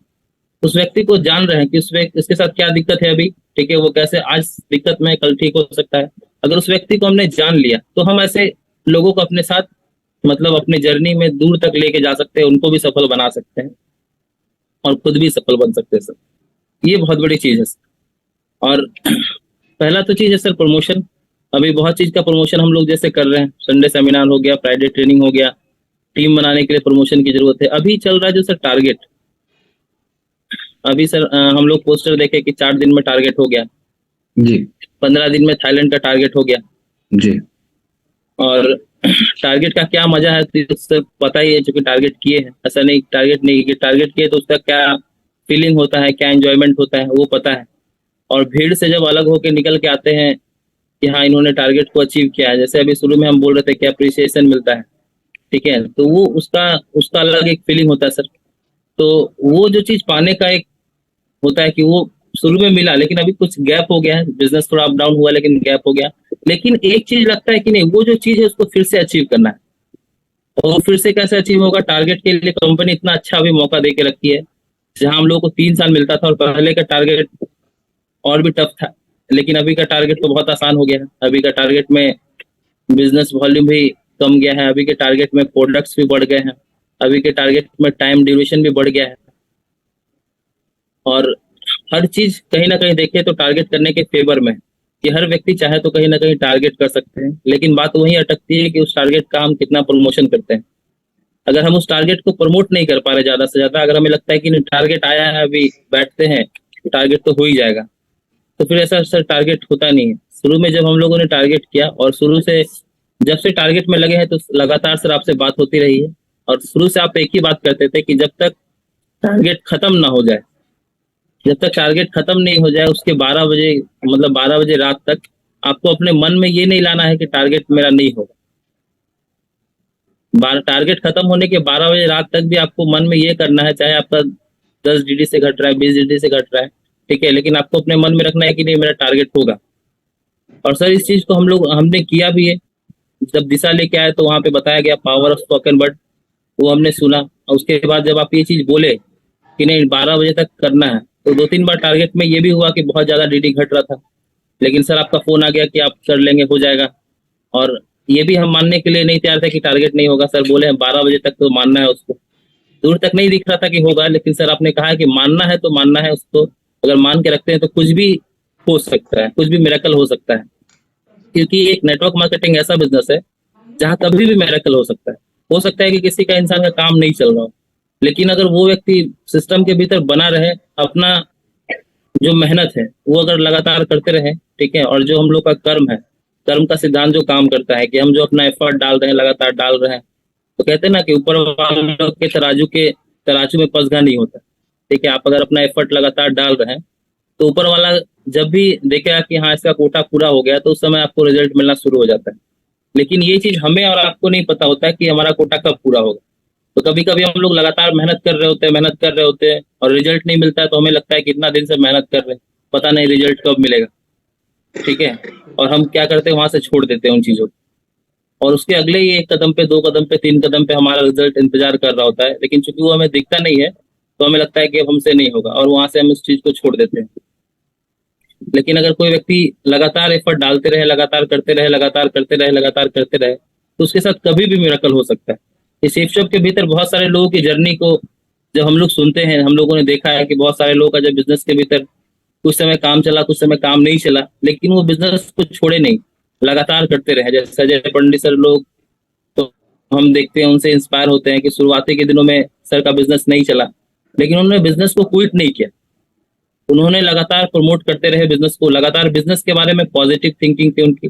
उस व्यक्ति को जान रहे हैं कि उसके साथ क्या दिक्कत है अभी, ठीक है, वो कैसे आज दिक्कत में कल ठीक हो सकता है। अगर उस व्यक्ति को हमने जान लिया तो हम ऐसे लोगों को अपने साथ, मतलब अपने जर्नी में दूर तक लेके जा सकते हैं, उनको भी सफल बना सकते हैं और खुद भी सफल बन सकते हैं सर। ये बहुत बड़ी चीज है सर। और पहला तो चीज है सर प्रमोशन। अभी बहुत चीज का प्रमोशन हम लोग जैसे कर रहे हैं, संडे सेमिनार हो गया, फ्राइडे ट्रेनिंग हो गया, टीम बनाने के लिए प्रमोशन की जरूरत है। अभी चल रहा है जो सर टारगेट, अभी सर हम लोग पोस्टर देखे कि 4 दिन में टारगेट हो गया जी, 15 दिन में थाईलैंड का टारगेट हो गया जी। और टारगेट का क्या मजा है तो सर पता ही है, चूंकि टारगेट किए हैं। ऐसा नहीं टारगेट नहीं कि टारगेट किए तो उसका क्या फीलिंग होता है, क्या एंजॉयमेंट होता है, वो पता है। और भीड़ से जब अलग होके निकल के आते हैं कि हाँ इन्होंने टारगेट को अचीव किया है, जैसे अभी शुरू में हम बोल रहे थे कि अप्रिसिएशन मिलता है, ठीक है, तो वो उसका उसका अलग एक फीलिंग होता है सर। तो वो जो चीज पाने का एक होता है कि वो शुरू में मिला, लेकिन अभी कुछ गैप हो गया है, बिजनेस थोड़ा अप डाउन हुआ लेकिन गैप हो गया, लेकिन एक चीज लगता है कि नहीं, वो जो चीज है उसको फिर से अचीव करना है। और वो फिर से कैसे अचीव होगा? टारगेट के लिए कंपनी इतना अच्छा अभी मौका दे के रखी है, जहां हम लोगों को 3 साल मिलता था और पहले का टारगेट और भी टफ था, लेकिन अभी का टारगेट तो बहुत आसान हो गया है। अभी का टारगेट में बिजनेस वॉल्यूम भी कम गया है, अभी के टारगेट में प्रोडक्ट्स भी बढ़ गए हैं, अभी के टारगेट में टाइम ड्यूरेशन भी बढ़ गया है। और हर चीज कहीं ना कहीं देखे तो टारगेट करने के फेवर में है, कि हर व्यक्ति चाहे तो कहीं ना कहीं टारगेट कर सकते हैं, लेकिन बात वही अटकती है कि उस टारगेट का हम कितना प्रमोशन करते हैं। अगर हम उस टारगेट को प्रमोट नहीं कर पा रहे ज्यादा से ज्यादा, अगर हमें लगता है कि नहीं टारगेट आया है अभी बैठते हैं, टारगेट तो हो ही जाएगा, तो फिर ऐसा सर टारगेट होता नहीं है। शुरू में जब हम लोगों ने टारगेट किया और शुरू से जब से टारगेट में लगे हैं तो लगातार सर आपसे बात होती रही है, और शुरू से आप एक ही बात करते थे कि जब तक टारगेट खत्म ना हो जाए, जब तक टारगेट खत्म नहीं हो जाए उसके 12 बजे, मतलब 12 बजे रात तक आपको अपने मन में ये नहीं लाना है कि टारगेट मेरा नहीं होगा। टारगेट खत्म होने के 12 बजे रात तक भी आपको मन में ये करना है, चाहे आपका 10 DD से घट रहा है, 20 DD से घट रहा है, ठीक है, लेकिन आपको अपने मन में रखना है कि नहीं मेरा टारगेट होगा। और सर इस चीज को हमने किया भी है। जब दिशा लेके आए तो वहां पे बताया गया पावर ऑफ स्पोकन वर्ड, वो हमने सुना, और उसके बाद जब आप ये चीज बोले कि नहीं 12 बजे तक करना है, तो 2-3 बार टारगेट में ये भी हुआ कि बहुत ज्यादा DD घट रहा था, लेकिन सर आपका फोन आ गया कि आप कर लेंगे, हो जाएगा। और ये भी हम मानने के लिए नहीं तैयार थे कि टारगेट नहीं होगा। सर बोले 12 बजे तक तो मानना है उसको, दूर तक नहीं दिख रहा था कि होगा, लेकिन सर आपने कहा है कि मानना है तो मानना है उसको। अगर मान के रखते हैं तो कुछ भी हो सकता है, कुछ भी मिरेकल हो सकता है, क्योंकि एक नेटवर्क मार्केटिंग ऐसा बिजनेस है जहां कभी भी मिरेकल हो सकता है कि किसी का इंसान का काम नहीं चल रहा हो, लेकिन अगर वो व्यक्ति सिस्टम के भीतर बना रहे, अपना जो मेहनत है वो अगर लगातार करते रहे, ठीक है, और जो हम लोग का कर्म है, कर्म का सिद्धांत जो काम करता है कि हम जो अपना एफर्ट डाल रहे हैं, लगातार डाल रहे हैं, तो कहते हैं ना कि ऊपर वालों के तराजू में पसगा नहीं होता, ठीक है। आप अगर अपना एफर्ट लगातार डाल रहे हैं तो ऊपर वाला जब भी देखेगा कि हाँ इसका कोटा पूरा हो गया, तो उस समय आपको रिजल्ट मिलना शुरू हो जाता है। लेकिन ये चीज हमें और आपको नहीं पता होता है कि हमारा कोटा कब पूरा होगा। तो कभी कभी हम लोग लगातार मेहनत कर रहे होते हैं और रिजल्ट नहीं मिलता है, तो हमें लगता है कि इतना दिन से मेहनत कर रहे हैं, पता नहीं रिजल्ट कब मिलेगा, ठीक है। और हम क्या करते हैं, वहां से छोड़ देते हैं उन चीजों को, और उसके अगले ही 1 कदम पे, 2 कदम पे, 3 कदम पे हमारा रिजल्ट इंतजार कर रहा होता है, लेकिन चूंकि वो हमें दिखता नहीं है तो हमें लगता है कि अब हमसे नहीं होगा, और वहां से हम उस चीज को छोड़ देते हैं। लेकिन अगर कोई व्यक्ति लगातार एफर्ट डालते रहे, लगातार करते रहे, लगातार करते रहे, लगातार करते रहे, तो उसके साथ कभी भी मिरेकल हो सकता है। इस सेफ शॉप के भीतर बहुत सारे लोगों की जर्नी को जब हम लोग सुनते हैं, हम लोगों ने देखा है कि बहुत सारे लोगों का जब बिजनेस के भीतर कुछ समय काम चला, कुछ समय काम नहीं चला, लेकिन वो बिजनेस को छोड़े नहीं, लगातार करते रहे। जैसे अजय पंडित सर लोग, तो हम देखते हैं उनसे इंस्पायर होते हैं कि शुरुआती के दिनों में सर का बिजनेस नहीं चला, लेकिन उन्होंने बिजनेस को क्विट नहीं किया, उन्होंने लगातार प्रमोट करते रहे बिजनेस को, लगातार बिजनेस के बारे में पॉजिटिव थिंकिंग थी उनकी।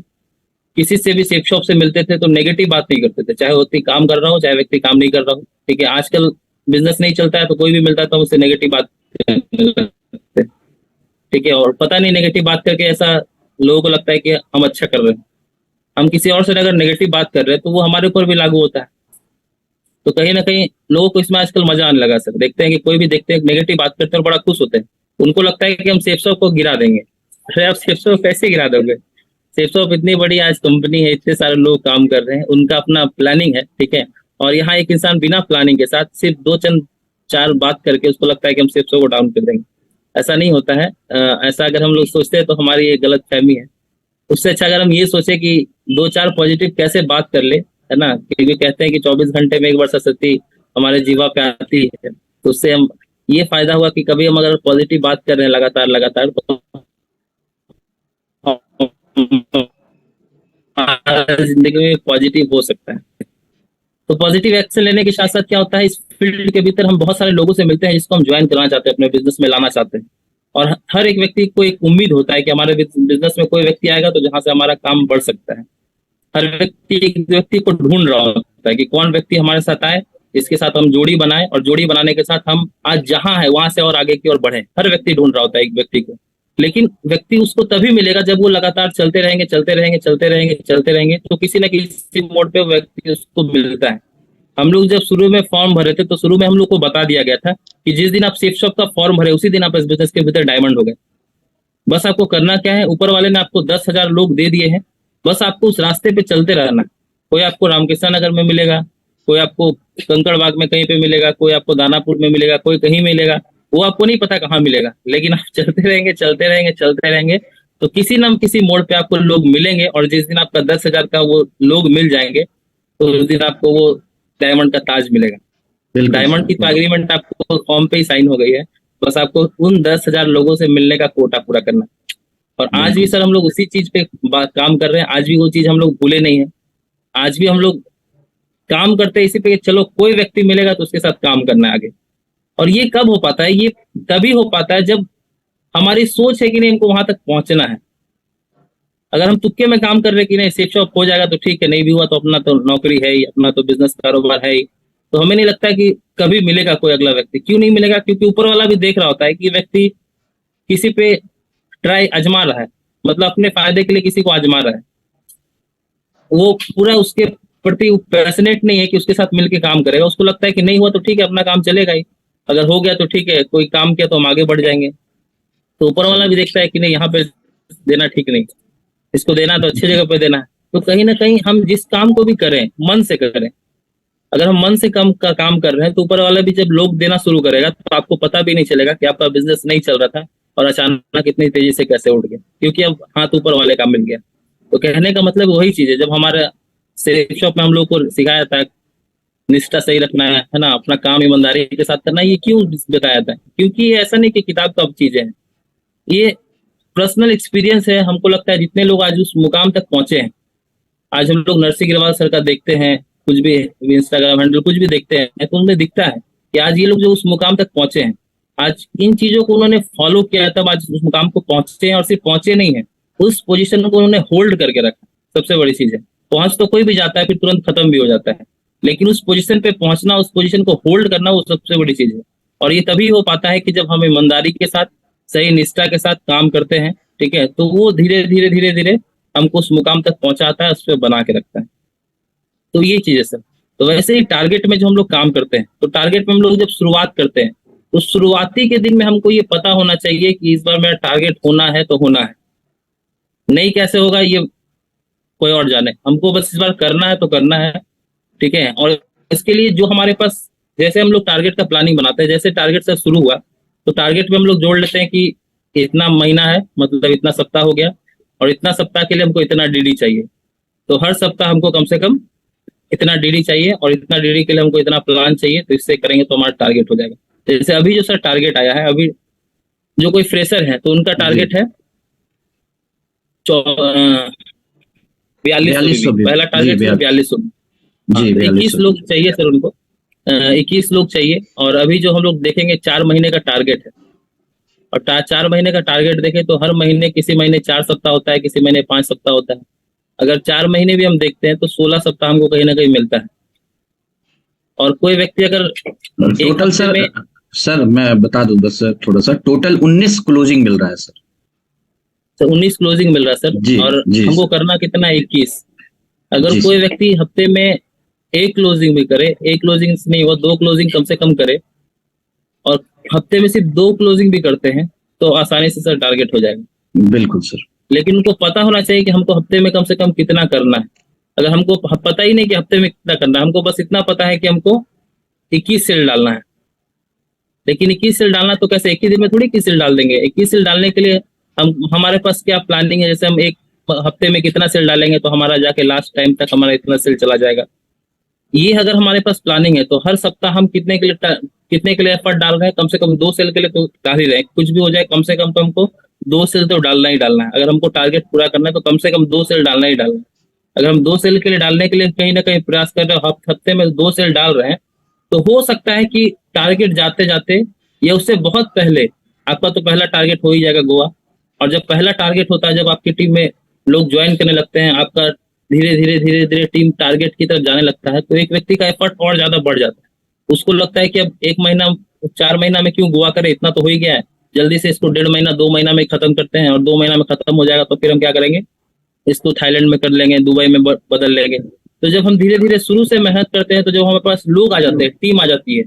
किसी से भी सेफ शॉप से मिलते थे तो नेगेटिव बात नहीं करते थे, चाहे व्यक्ति काम कर रहा हो चाहे व्यक्ति काम नहीं कर रहा हो, ठीक है। आजकल बिजनेस नहीं चलता है तो कोई भी मिलता है तो हम उससे नेगेटिव बात करने लगते हैं, ठीक है। और पता नहीं नेगेटिव बात करके ऐसा लोगों को लगता है कि हम अच्छा कर रहे हैं। हम किसी और से अगर नेगेटिव बात कर रहे हैं तो वो हमारे ऊपर भी लागू होता है। तो कहीं ना कहीं लोगों को इसमें आजकल मजा आने लगा सर, देखते हैं कि कोई भी देखते हैं नेगेटिव बात करते हैं और बड़ा खुश होते हैं, उनको लगता है कि हम सेफ शॉप को गिरा देंगे। अरे आप सेफ शॉप कैसे गिरा दोगे? सेफ शॉप इतनी बड़ी आज कंपनी है, इतने सारे लोग काम कर रहे हैं, उनका अपना प्लानिंग है, ठीक है। और यहाँ एक इंसान बिना प्लानिंग के साथ सिर्फ 2-4 बात करके उसको लगता है कि हम सेफ शॉप को डाउन कर देंगे, ऐसा नहीं होता है। ऐसा अगर हम लोग सोचते हैं तो हमारी ये गलत फहमी है। उससे अच्छा अगर हम ये सोचे कि 2-4 पॉजिटिव कैसे बात कर ले, है ना, क्योंकि कहते हैं कि 24 घंटे में एक बार सरस्वती हमारे जीवा पे आती है, तो उससे हम ये फायदा हुआ कि कभी हम अगर पॉजिटिव बात कर रहे हैं लगातार लगातार, तो जिंदगी में पॉजिटिव हो सकता है। तो पॉजिटिव एक्शन लेने के साथ साथ क्या होता है, इस फील्ड के भीतर हम बहुत सारे लोगों से मिलते हैं जिसको हम ज्वाइन कराना चाहते हैं, अपने बिजनेस में लाना चाहते हैं। और हर एक व्यक्ति को एक उम्मीद होता है कि हमारे बिजनेस में कोई व्यक्ति आएगा तो जहां से हमारा काम बढ़ सकता है। हर व्यक्ति एक व्यक्ति को ढूंढ रहा होता है कि कौन व्यक्ति हमारे साथ आए, इसके साथ हम जोड़ी बनाए, और जोड़ी बनाने के साथ हम आज जहां है वहां से और आगे की ओर बढ़े। हर व्यक्ति ढूंढ रहा होता है एक व्यक्ति को, लेकिन व्यक्ति उसको तभी मिलेगा जब वो लगातार चलते रहेंगे, चलते रहेंगे, चलते रहेंगे, चलते रहेंगे, तो किसी न किसी मोड पे व्यक्ति उसको मिलता है। हम लोग जब शुरू में फॉर्म भरे थे तो शुरू में हम लोग को बता दिया गया था कि जिस दिन आप सेफ शॉप का फॉर्म भरे उसी दिन आप इस बिजनेस के भीतर डायमंड हो गए। बस आपको करना क्या है, ऊपर वाले ने आपको 10,000 लोग दे दिए हैं, बस आपको उस रास्ते पे चलते रहना है। कोई आपको रामकृष्ण नगर में मिलेगा, कोई आपको कंकड़बाग में कहीं पे मिलेगा, कोई आपको दानापुर में मिलेगा, कोई कहीं मिलेगा, वो आपको नहीं पता कहाँ मिलेगा, लेकिन आप चलते रहेंगे चलते रहेंगे चलते रहेंगे तो किसी न किसी मोड़ पे आपको लोग मिलेंगे, और जिस दिन आपका 10,000 का वो लोग मिल जाएंगे तो उस दिन आपको वो डायमंड का ताज मिलेगा। बिल्कुल डायमंड की तो सर। एग्रीमेंट आपको फॉर्म पे ही साइन हो गई है, बस आपको उन 10,000 लोगों से मिलने का कोटा पूरा करना है। और आज भी बिल्कुल सर हम लोग उसी चीज पे काम कर रहे हैं, आज भी वो चीज हम लोग भूले नहीं है। आज भी हम लोग काम करते हैं इसी पे कि चलो कोई व्यक्ति मिलेगा तो उसके साथ काम करना है आगे। और ये कब हो पाता है? ये तभी हो पाता है जब हमारी सोच है कि नहीं हमको वहां तक पहुंचना है। अगर हम तुक्के में काम कर रहे हैं कि नहीं सेफ शॉप हो जाएगा तो ठीक है, नहीं भी हुआ तो अपना तो नौकरी है ही, अपना तो बिजनेस कारोबार है ही, तो हमें नहीं लगता कि कभी मिलेगा कोई अगला व्यक्ति। क्यों नहीं मिलेगा? क्योंकि ऊपर वाला भी देख रहा होता है कि व्यक्ति किसी पे ट्राई आजमा रहा है, मतलब अपने फायदे के लिए किसी को आजमा रहा है। वो पूरा उसके प्रति पैशनेट नहीं है कि उसके साथ मिलकर काम करेगा। उसको लगता है कि नहीं हुआ तो ठीक है, अपना काम चलेगा ही, अगर हो गया तो ठीक है, कोई काम किया तो हम आगे बढ़ जाएंगे। तो ऊपर वाला भी देखता है कि नहीं यहाँ पे देना ठीक नहीं, इसको देना तो अच्छी जगह पे देना है। तो कहीं ना कहीं हम जिस काम को भी करें मन से करें। अगर हम मन से कम का काम कर रहे हैं तो ऊपर वाला भी जब लोग देना शुरू करेगा तो आपको पता भी नहीं चलेगा कि आपका बिजनेस नहीं चल रहा था और अचानक इतनी तेजी से कैसे उठ गया, क्योंकि अब हाथ ऊपर वाले का मिल गया। तो कहने का मतलब वही चीज है, जब हमारा सेफ शॉप में हम लोग को सिखाया था निष्ठा सही रखना है ना, अपना काम ईमानदारी के साथ करना है। ये क्यों बताया था? क्योंकि ये ऐसा नहीं कि किताब का चीजें हैं, ये पर्सनल एक्सपीरियंस है। हमको लगता है जितने लोग आज उस मुकाम तक पहुंचे हैं, आज हम लोग नरसिंह अग्रवाल सर का देखते हैं, कुछ भी इंस्टाग्राम हैंडल कुछ भी देखते हैं तो उनमें दिखता है कि आज ये लोग जो उस मुकाम तक पहुंचे हैं, आज इन चीजों को उन्होंने फॉलो किया है, तब आज उस मुकाम को पहुंचे हैं। और सिर्फ पहुंचे नहीं है, उस पोजीशन को उन्होंने होल्ड करके रखा। सबसे बड़ी चीज है, पहुंच तो कोई भी जाता है फिर तुरंत खत्म भी हो जाता है, लेकिन उस पोजीशन पे पहुंचना, उस पोजीशन को होल्ड करना, वो सबसे बड़ी चीज है। और ये तभी हो पाता है कि जब हम ईमानदारी के साथ सही निष्ठा के साथ काम करते हैं, ठीक है, तो वो धीरे धीरे धीरे धीरे हमको उस मुकाम तक पहुंचाता है, उस पर बना के रखता है। तो ये चीज है सर। तो वैसे ही टारगेट में जो हम लोग काम करते हैं, तो टारगेट में हम लोग जब शुरुआत करते हैं तो शुरुआती के दिन में हमको ये पता होना चाहिए कि इस बार मेरा टारगेट होना है तो होना है, नहीं कैसे होगा ये कोई और जाने, हमको बस इस बार करना है तो करना है, ठीक है। और इसके लिए जो हमारे पास, जैसे हम लोग टारगेट का प्लानिंग बनाते हैं, जैसे टारगेट से शुरू हुआ तो टारगेट में हम लोग जोड़ लेते हैं कि इतना महीना है, मतलब इतना सप्ताह हो गया, और इतना सप्ताह के लिए हमको इतना डीडी चाहिए। तो हर सप्ताह हमको कम से कम इतना डीडी चाहिए, और इतना डीडी के लिए हमको इतना प्लान चाहिए, तो इससे करेंगे तो हमारा टारगेट हो जाएगा। जैसे अभी जो सर टारगेट आया है, अभी जो कोई फ्रेशर है तो उनका जी। टारगेट है 4200 4200 बीबी, भी। पहला जी टारगेट है 4200। हाँ, जी तो 21 4200। लोग चाहिए सर उनको, 21 लोग चाहिए। और अभी जो हम लोग देखेंगे 4 महीने का टारगेट है, और 4 महीने का टारगेट देखें तो हर महीने, किसी महीने 4 सप्ताह होता है, किसी महीने 5 सप्ताह होता है। अगर 4 महीने भी हम देखते हैं तो 16 सप्ताह हमको कहीं ना कहीं मिलता है। और कोई व्यक्ति अगर एक टोटल हफ्ते सर, में, सर मैं बता दूं बस सर थोड़ा सा, टोटल 19 क्लोजिंग मिल रहा है सर। तो 19 क्लोजिंग मिल रहा है सर, जी और जी हमको सर। करना कितना है? 21। अगर जी कोई सर। व्यक्ति हफ्ते में एक क्लोजिंग भी करे, एक क्लोजिंग नहीं हुआ 2 क्लोजिंग कम से कम करे, और हफ्ते में सिर्फ 2 क्लोजिंग भी करते हैं तो आसानी से सर टारगेट हो जाएगा। बिल्कुल सर। लेकिन उनको पता होना चाहिए कि हमको हफ्ते में कम से कम कितना करना है। अगर हमको पता ही नहीं कि हफ्ते में कितना करना है, हमको बस इतना पता है कि हमको 21 सेल डालना है। लेकिन 21 सेल डालना तो कैसे, एक ही दिन में थोड़ी 21 सेल डाल देंगे। 21 सेल डालने के लिए हमारे पास क्या प्लानिंग है, जैसे हम एक हफ्ते में कितना सेल डालेंगे तो हमारा जाके लास्ट टाइम तक हमारा इतना सेल चला जाएगा। ये अगर हमारे पास प्लानिंग है तो हर सप्ताह हम कितने के लिए एफर्ट डाल रहे हैं, कम से कम 2 सेल के लिए तो डाल ही रहे हैं। कुछ भी हो जाए कम से कम तो हमको 2 सेल तो डालना ही डालना है। अगर हमको टारगेट पूरा करना है तो कम से कम 2 सेल डालना ही डालना है। अगर हम 2 सेल के लिए डालने के लिए कहीं ना कहीं प्रयास कर रहे हैं, हफ्ते में 2 सेल डाल रहे हैं, तो हो सकता है कि टारगेट जाते जाते या उससे बहुत पहले आपका तो पहला टारगेट हो ही जाएगा गोवा। और जब पहला टारगेट होता है, जब आपकी टीम में लोग ज्वाइन करने लगते हैं, आपका धीरे धीरे धीरे धीरे टीम टारगेट की तरफ जाने लगता है, तो एक व्यक्ति का एफर्ट और ज्यादा बढ़ जाता है। उसको लगता है कि अब 1 महीना 4 महीना में क्यों गोवा करे, इतना तो हो ही गया है, जल्दी से इसको 1.5 महीना 2 महीना में खत्म करते हैं, और 2 महीना में खत्म हो जाएगा तो फिर हम क्या करेंगे, इसको थाईलैंड में कर लेंगे, दुबई में बदल लेंगे। तो जब हम धीरे धीरे शुरू से मेहनत करते हैं, तो जब हमारे पास लोग आ जाते हैं, टीम आ जाती है,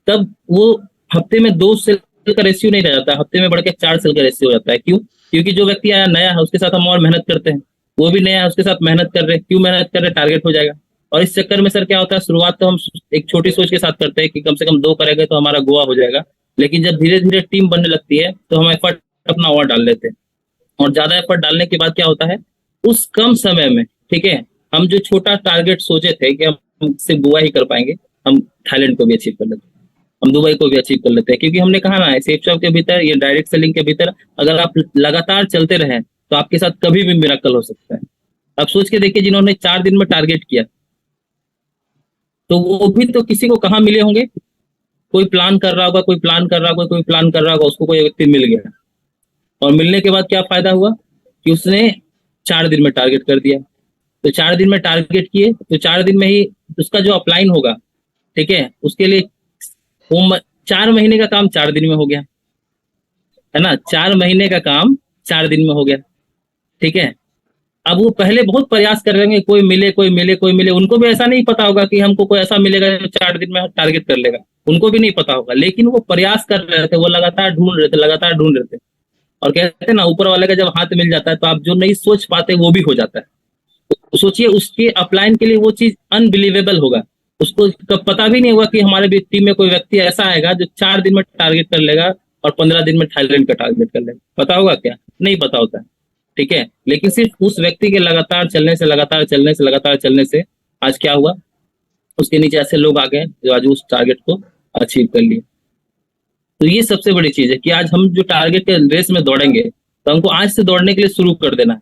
तब वो हफ्ते में 2 सेल का रेशियो नहीं रह जाता, हफ्ते में बढ़ के 4 सेल का रेशियो हो जाता है। क्यों? क्योंकि जो व्यक्ति आया नया है उसके साथ हम और मेहनत करते हैं, वो भी नया है, उसके साथ मेहनत कर रहे हैं। क्यों मेहनत कर रहे हैं? टारगेट हो जाएगा। और इस चक्कर में सर क्या होता है, शुरुआत तो हम एक छोटी सोच के साथ करते हैं कि कम से कम 2 करेंगे तो हमारा गोवा हो जाएगा। लेकिन जब धीरे धीरे टीम बनने लगती है तो हम एफर्ट अपना और डाल लेते हैं। और ज्यादा एफर्ट डालने के बाद क्या होता है, उस कम समय में, ठीक है, हम जो छोटा टारगेट सोचे थे कि हम सिर्फ गोवा ही कर पाएंगे, हम थाईलैंड को भी अचीव कर लेते हैं, हम दुबई को भी अचीव कर लेते हैं। क्योंकि हमने कहा ना, सेफ शॉप के भीतर, ये डायरेक्ट सेलिंग के भीतर अगर आप लगातार चलते रहे तो आपके साथ कभी भी मिराकल हो सकता है। अब सोच के देखिए, जिन्होंने 4 दिन में टारगेट किया, तो वो भी तो किसी को कहाँ मिले होंगे। कोई प्लान कर रहा होगा, कोई प्लान कर रहा होगा, कोई प्लान कर रहा होगा, उसको कोई व्यक्ति मिल गया। और मिलने के बाद क्या फायदा हुआ कि उसने 4 दिन में टारगेट कर दिया। तो 4 दिन में टारगेट किए तो 4 दिन में ही उसका जो अपलाइन होगा, ठीक है, उसके लिए वो 4 महीने का काम 4 दिन में हो गया, है ना। 4 महीने का काम 4 दिन में हो गया, ठीक है। अब वो पहले बहुत प्रयास कर रहे होंगे, कोई मिले कोई मिले कोई मिले। उनको भी ऐसा नहीं पता होगा कि हमको कोई ऐसा मिलेगा जो 4 दिन में टारगेट कर लेगा, उनको भी नहीं पता होगा। लेकिन वो प्रयास कर रहे थे, वो लगातार ढूंढ रहे थे, लगातार ढूंढ रहे थे। और कहते हैं ना, ऊपर वाले का जब हाथ मिल जाता है तो आप जो नहीं सोच पाते वो भी हो जाता है। तो सोचिए, उसके अपलाइन के लिए वो चीज अनबिलीवेबल होगा। उसको कब पता भी नहीं होगा कि हमारे टीम में कोई व्यक्ति ऐसा आएगा जो 4 दिन में टारगेट कर लेगा और 15 दिन में थाईलैंड का टारगेट कर लेगा। पता होगा क्या? नहीं पता होता है, ठीक है। लेकिन सिर्फ उस व्यक्ति के लगातार चलने से, लगातार चलने से, लगातार चलने से आज क्या हुआ, उसके नीचे ऐसे लोग आ गए जो आज उस टारगेट को अचीव कर लिए। तो ये सबसे बड़ी चीज है कि आज हम जो टारगेट के रेस में दौड़ेंगे तो हमको आज से दौड़ने के लिए शुरू कर देना है।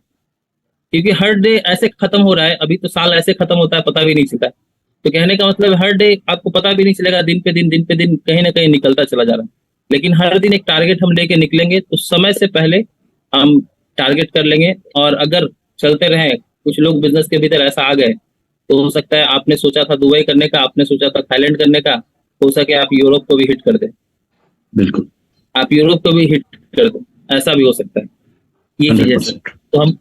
क्योंकि हर डे ऐसे खत्म हो रहा है, अभी तो साल ऐसे खत्म होता है पता भी नहीं चलता है। तो कहने का मतलब हर डे आपको पता भी नहीं चलेगा, दिन पे दिन, दिन पे दिन कहीं ना कहीं निकलता चला जा रहा है। लेकिन हर दिन एक टारगेट हम लेके निकलेंगे तो समय से पहले हम टारगेट कर लेंगे। और अगर चलते रहे, कुछ लोग बिजनेस के भीतर ऐसा आ गए तो हो सकता है आपने सोचा था दुबई करने का, आपने सोचा था थाईलैंड करने का, हो सके आप यूरोप को भी हिट कर दे। बिल्कुल। आप यूरोप को भी हिट कर दो, ऐसा भी हो सकता है। ये चीज है सर। 100%। तो हम,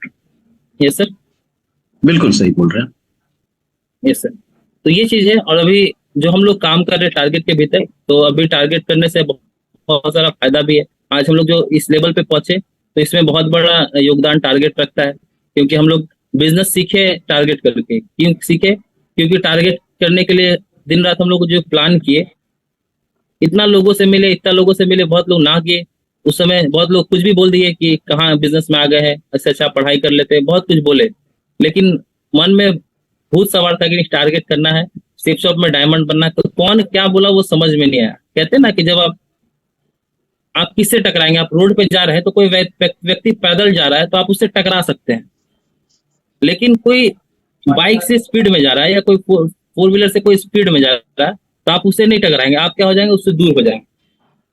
यस सर, बिल्कुल सही बोल रहे हैं। Yes sir. तो ये चीज है। और अभी जो हम लोग काम कर रहे हैं टारगेट के भीतर, तो अभी टारगेट करने से बहुत सारा फायदा भी है। आज हम लोग जो इस लेवल पे पहुंचे तो इसमें बहुत बड़ा योगदान टारगेट रखता है। क्योंकि हम लोग बिजनेस सीखे टारगेट करके। क्यों सीखे? क्योंकि टारगेट करने के लिए दिन रात हम लोग जो प्लान किए, इतना लोगों से मिले, इतना लोगों से मिले, बहुत लोग ना किए। उस समय बहुत लोग कुछ भी बोल दिए कि कहाँ बिजनेस में आ गए हैं, अच्छा अच्छा पढ़ाई कर लेते हैं, बहुत कुछ बोले। लेकिन मन में भूत सवार था कि टारगेट करना है, सेफ शॉप में डायमंड बनना है। तो कौन क्या बोला वो समझ में नहीं आया। कहते हैं ना कि जब आप किससे टकराएंगे, आप रोड पे जा रहे हैं तो कोई व्यक्ति पैदल जा रहा है तो आप उससे टकरा सकते हैं। लेकिन कोई बाइक से स्पीड में जा रहा है या कोई फोर व्हीलर से कोई स्पीड में जा रहा है तो आप उससे नहीं टकराएंगे, आप क्या हो जाएंगे, उससे दूर हो जाएंगे।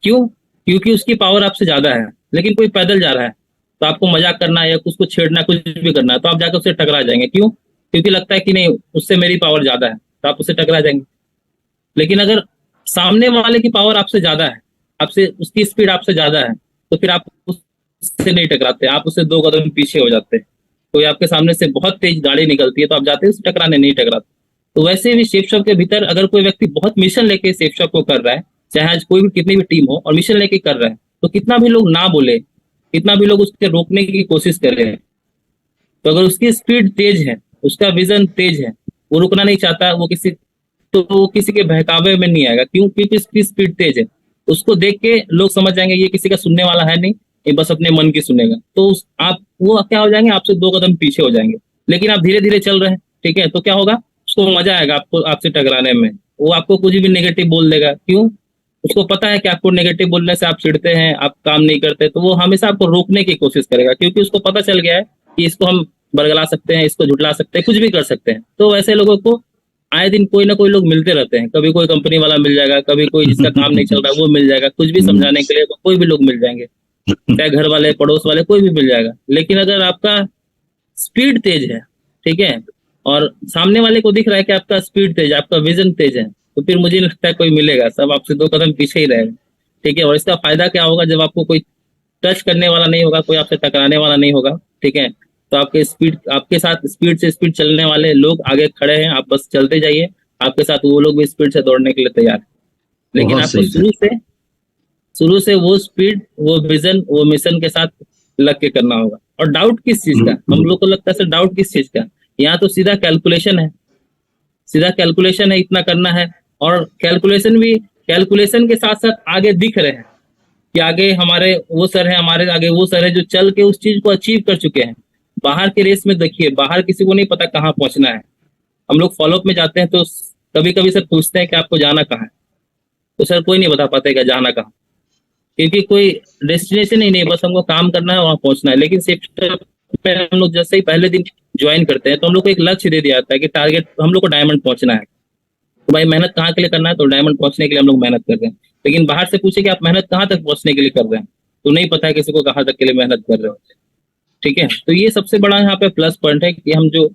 क्यों? क्योंकि उसकी पावर आपसे ज्यादा है। लेकिन कोई पैदल जा रहा है तो आपको मजाक करना है या उसको छेड़ना, कुछ भी करना है, तो आप जाकर उससे टकरा जाएंगे। क्यों? क्योंकि लगता है कि नहीं, उससे मेरी पावर ज्यादा है, तो आप उससे टकरा जाएंगे। लेकिन अगर सामने वाले की पावर आपसे ज्यादा है, आपसे उसकी स्पीड आपसे ज्यादा है, तो फिर आप उससे नहीं टकराते, आप उससे 2 कदम पीछे हो जाते हैं। कोई आपके सामने से बहुत तेज गाड़ी निकलती है तो आप जाते हैं उससे टकराने, नहीं टकराते। तो वैसे भी सेफ शॉप के भीतर अगर कोई व्यक्ति बहुत मिशन लेके सेफ शॉप को कर रहा है, चाहे आज कोई भी कितनी भी टीम हो और मिशन लेके कर रहा है, तो कितना भी लोग ना बोले, कितना भी लोग उसके रोकने की कोशिश कर रहे हैं, तो अगर उसकी स्पीड तेज है, उसका विजन तेज है, वो रुकना नहीं चाहता, वो किसी के बहकावे में नहीं आएगा। क्यों? क्योंकि इसकी स्पीड तेज है। उसको देख के लोग समझ जाएंगे ये किसी का सुनने वाला है नहीं, ये बस अपने मन की सुनेगा। तो आप वो क्या हो जाएंगे, आपसे 2 कदम पीछे हो जाएंगे। लेकिन आप धीरे धीरे चल रहे हैं, ठीक है, तो क्या होगा, उसको मजा आएगा आपको, आपसे टकराने में। वो आपको कुछ भी नेगेटिव बोल देगा। क्यों? उसको पता है कि आपको नेगेटिव बोलने से आप चिढ़ते हैं, आप काम नहीं करते, तो वो हमेशा आपको रोकने की कोशिश करेगा। क्योंकि उसको पता चल गया है कि इसको हम बरगला सकते हैं, इसको झुटला सकते हैं, कुछ भी कर सकते हैं। तो वैसे लोगों को आए दिन कोई ना कोई लोग मिलते रहते हैं। कभी कोई कंपनी वाला मिल जाएगा, कभी कोई जिसका काम नहीं चल रहा वो मिल जाएगा, कुछ भी समझाने के लिए कोई भी लोग मिल जाएंगे, चाहे घर वाले, पड़ोस वाले, कोई भी मिल जाएगा। लेकिन अगर आपका स्पीड तेज है, ठीक है, और सामने वाले को दिख रहा है कि आपका स्पीड तेज है, आपका विजन तेज है, तो फिर मुझे नहीं लगता है कोई मिलेगा, सब आपसे 2 कदम पीछे ही रहेगा, ठीक है। और इसका फायदा क्या होगा, जब आपको कोई टच करने वाला नहीं होगा, कोई आपसे टकराने वाला नहीं होगा, ठीक है, तो आपके साथ स्पीड से स्पीड चलने वाले लोग आगे खड़े हैं, आप बस चलते जाइए, आपके साथ वो लोग भी स्पीड से दौड़ने के लिए तैयार है। लेकिन बहुत आपको सही सर। शुरू से वो स्पीड, वो विजन, वो मिशन के साथ लग के करना होगा। और डाउट किस चीज का, हम लोग को लगता है सर डाउट किस चीज का, यहाँ तो सीधा कैलकुलेशन है, सीधा कैलकुलेशन है, इतना करना है। और कैलकुलेशन भी, कैलकुलेशन के साथ साथ आगे दिख रहे हैं कि आगे हमारे वो सर है, हमारे आगे वो सर है जो चल के उस चीज को अचीव कर चुके हैं। बाहर के रेस में देखिए, बाहर किसी को नहीं पता कहाँ पहुंचना है। हम लोग फॉलोअप में जाते हैं तो कभी कभी सर पूछते हैं कि आपको जाना कहाँ है, तो सर कोई नहीं बता पाता है कि जाना कहाँ, क्योंकि कोई डेस्टिनेशन ही नहीं, बस हमको काम करना है, वहां पहुंचना है। लेकिन शिफ्ट में हम लोग जैसे ही पहले दिन ज्वाइन करते हैं तो हम लोग को एक लक्ष्य दे दिया जाता है कि टारगेट, हम लोग को डायमंड पहुंचना है। तो भाई मेहनत कहाँ के लिए करना है, तो डायमंड पहुंचने के लिए हम लोग मेहनत कर रहे हैं। लेकिन बाहर से पूछे कि आप मेहनत कहाँ तक पहुंचने के लिए कर रहे हैं, तो नहीं पता है किसी को कहाँ तक के लिए मेहनत कर रहे हो। ठीक है, तो ये सबसे बड़ा यहाँ पे प्लस पॉइंट है कि हम जो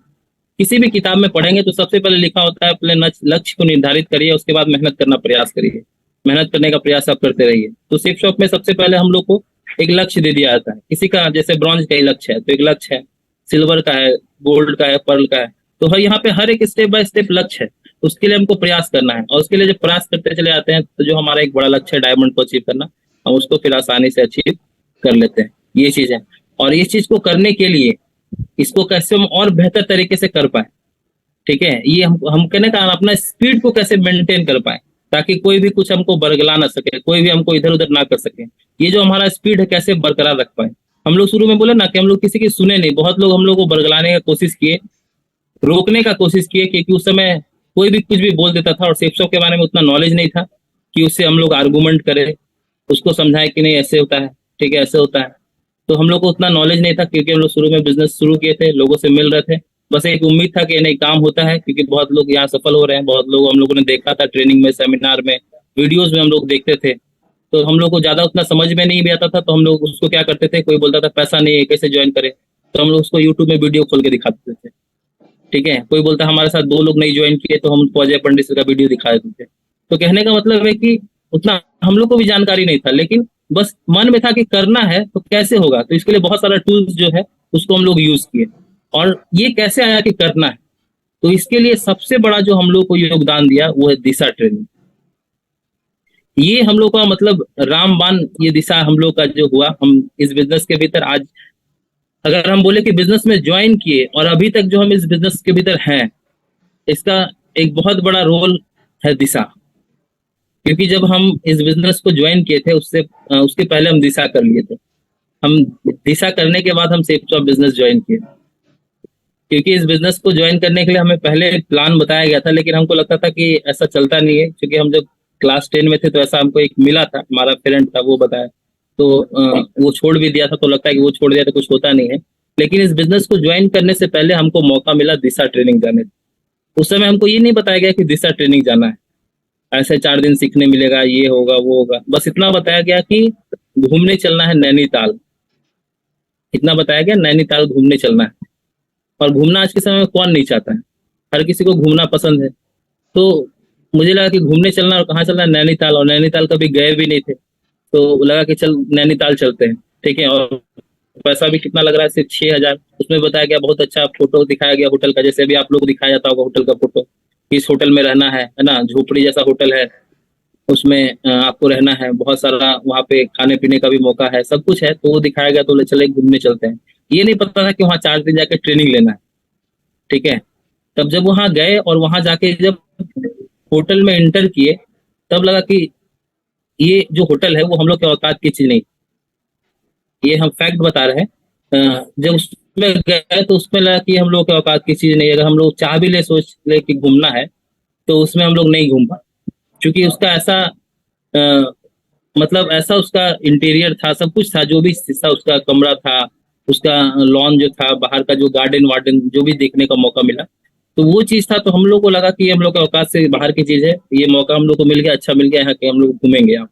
किसी भी किताब में पढ़ेंगे तो सबसे पहले लिखा होता है अपने लक्ष्य को निर्धारित करिए, उसके बाद मेहनत करना प्रयास करिए, मेहनत करने का प्रयास आप करते रहिए। तो शिप शॉप में सबसे पहले हम लोग को एक लक्ष्य दे दिया जाता है। किसी का जैसे ब्रॉन्ज का ही लक्ष्य है तो एक लक्ष्य है, सिल्वर का है, गोल्ड का है, पर्ल का है, तो यहाँ पे हर एक स्टेप बाय स्टेप लक्ष्य है। उसके लिए हमको प्रयास करना है, और उसके लिए जब प्रयास करते चले जाते हैं तो जो हमारा एक बड़ा लक्ष्य है डायमंड को अचीव करना, हम उसको फिर आसानी से अचीव कर लेते हैं। ये चीज है। और इस चीज को करने के लिए इसको कैसे हम और बेहतर तरीके से कर पाए, ठीक है, ये हम कहने का अपना स्पीड को कैसे मेंटेन कर पाए ताकि कोई भी कुछ हमको बरगला ना सके, कोई भी हमको इधर उधर ना कर सके। ये जो हमारा स्पीड है कैसे बरकरार रख पाए। हम लोग शुरू में बोले ना कि हम लोग किसी की सुने नहीं, बहुत लोग हम लोग को बरगलाने का कोशिश किए, रोकने का कोशिश किए, क्योंकि उस समय कोई भी कुछ भी बोल देता था और सेफ शॉप के बारे में उतना नॉलेज नहीं था कि उससे हम लोग आर्गूमेंट करें, उसको समझाए कि नहीं ऐसे होता है, ठीक है ऐसे होता है। तो हम लोग को उतना नॉलेज नहीं था, क्योंकि हम लोग शुरू में बिजनेस शुरू किए थे, लोगों से मिल रहे थे, बस एक उम्मीद था कि नहीं काम होता है, क्योंकि बहुत लोग यहाँ सफल हो रहे हैं, बहुत लोग हम लोगों ने देखा था ट्रेनिंग में, सेमिनार में, वीडियोज में हम लोग देखते थे। तो हम लोग को ज्यादा उतना समझ में नहीं भी आता था, तो हम लोग उसको क्या करते थे, कोई बोलता था पैसा नहीं है कैसे ज्वाइन करे, तो हम लोग उसको यूट्यूब में वीडियो खोल के दिखाते थे। ठीक है, कोई बोलता हमारे साथ 2 लोग नहीं ज्वाइन किए तो हम उसको अजय पंडित सर का वीडियो दिखा देते थे। तो कहने का मतलब है कि उतना हम लोग को भी जानकारी नहीं था, लेकिन बस मन में था कि करना है तो कैसे होगा, तो इसके लिए बहुत सारा टूल्स जो है उसको हम लोग यूज किए। और ये कैसे आया कि करना है, तो इसके लिए सबसे बड़ा जो हम लोग को योगदान दिया वो है दिशा ट्रेनिंग। ये हम लोग का मतलब रामबाण, ये दिशा हम लोग का जो हुआ, हम इस बिजनेस के भीतर आज अगर हम बोले कि बिजनेस में ज्वाइन किए और अभी तक जो हम इस बिजनेस के भीतर हैं, इसका एक बहुत बड़ा रोल है दिशा। क्योंकि जब हम इस बिजनेस को ज्वाइन किए थे उसके पहले हम दिशा कर लिए थे। हम दिशा करने के बाद हम सेफ शॉप बिजनेस ज्वाइन किए, क्योंकि इस बिजनेस को ज्वाइन करने के लिए हमें पहले प्लान बताया गया था, लेकिन हमको लगता था कि ऐसा चलता नहीं है, क्योंकि हम जब क्लास 10 में थे तो ऐसा हमको एक मिला था, हमारा फ्रेंड था वो बताया, तो वो छोड़ भी दिया था, तो लगता है कि वो छोड़ दिया तो कुछ होता नहीं है। लेकिन इस बिजनेस को ज्वाइन करने से पहले हमको मौका मिला दिशा ट्रेनिंग जाने। उस समय हमको ये नहीं बताया गया कि दिशा ट्रेनिंग जाना है, ऐसे 4 दिन सीखने मिलेगा, ये होगा वो होगा, बस इतना बताया गया कि घूमने चलना है नैनीताल, इतना बताया गया, नैनीताल घूमने चलना है। और घूमना आज के समय में कौन नहीं चाहता है, हर किसी को घूमना पसंद है। तो मुझे लगा कि घूमने चलना, और कहाँ चलना है, नैनीताल, और नैनीताल कभी गए भी नहीं थे, तो लगा कि चल नैनीताल चलते हैं। ठीक है, और पैसा भी कितना लग रहा है, सिर्फ 6,000। उसमें बताया गया, बहुत अच्छा फोटो दिखाया गया होटल का, जैसे अभी आप लोग को दिखाया जाता होगा होटल का फोटो, इस होटल में रहना है ना, झोपड़ी जैसा होटल है, उसमें आपको रहना है, बहुत सारा वहाँ पे खाने पीने का भी मौका है, सब कुछ है। तो वो दिखाया गया, तो ले चले घूमने चलते हैं। ये नहीं पता था कि वहाँ 4 दिन जाके ट्रेनिंग लेना है। ठीक है, तब जब वहाँ गए और वहाँ जाके जब होटल में इंटर किए, तब लगा कि ये जो होटल है वो हम लोग के औकात की चीज नहीं, ये हम फैक्ट बता रहे हैं। जब उसमें गए तो उसमें लगा कि हम लोग के औकात की चीज नहीं, अगर हम लोग चाह भी ले, सोच ले कि घूमना है, तो उसमें हम लोग नहीं घूम पाए, क्योंकि उसका ऐसा मतलब ऐसा उसका इंटीरियर था, सब कुछ था, जो भी था, उसका कमरा था, उसका लॉन जो था, बाहर का जो गार्डन वार्डन जो भी देखने का मौका मिला, तो वो चीज था। तो हम लोग को लगा कि ये हम लोग के औकात से बाहर की चीज है, ये मौका हम लोग को मिल गया, अच्छा मिल गया यहाँ के, हम लोग घूमेंगे यहाँ।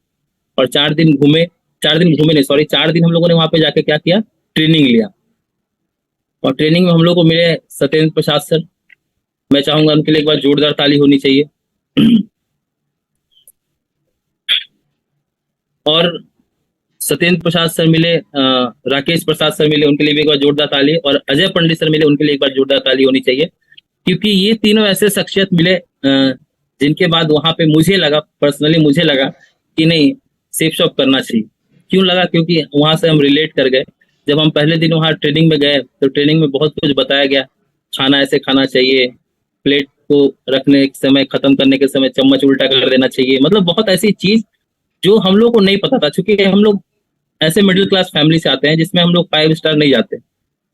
और 4 दिन घूमे, 4 दिन घूमे नहीं, सॉरी, 4 दिन हम लोगों ने वहां पे जाके क्या किया, ट्रेनिंग लिया। और ट्रेनिंग में हम लोग को मिले सत्येंद्र प्रसाद सर, मैं चाहूंगा उनके लिए एक बार जोरदार ताली होनी चाहिए। और सत्येंद्र प्रसाद सर मिले, राकेश प्रसाद सर मिले, उनके लिए भी एक बार जोरदार ताली, और अजय पंडित सर मिले, उनके लिए एक बार जोरदार ताली होनी चाहिए। क्योंकि ये तीनों ऐसे शख्सियत मिले जिनके बाद वहां पे मुझे लगा, पर्सनली मुझे लगा कि नहीं, सेफ शॉप करना चाहिए। क्यों लगा, क्योंकि वहां से हम रिलेट कर गए जब हम पहले दिन वहाँ ट्रेनिंग में गए तो ट्रेनिंग में बहुत कुछ बताया गया, खाना ऐसे खाना चाहिए, प्लेट को रखने के समय, खत्म करने के समय चम्मच उल्टा कर देना चाहिए, मतलब बहुत ऐसी चीज जो हम लोग को नहीं पता था, क्योंकि हम लोग ऐसे मिडिल क्लास फैमिली से आते हैं जिसमें हम लोग 5 स्टार नहीं जाते,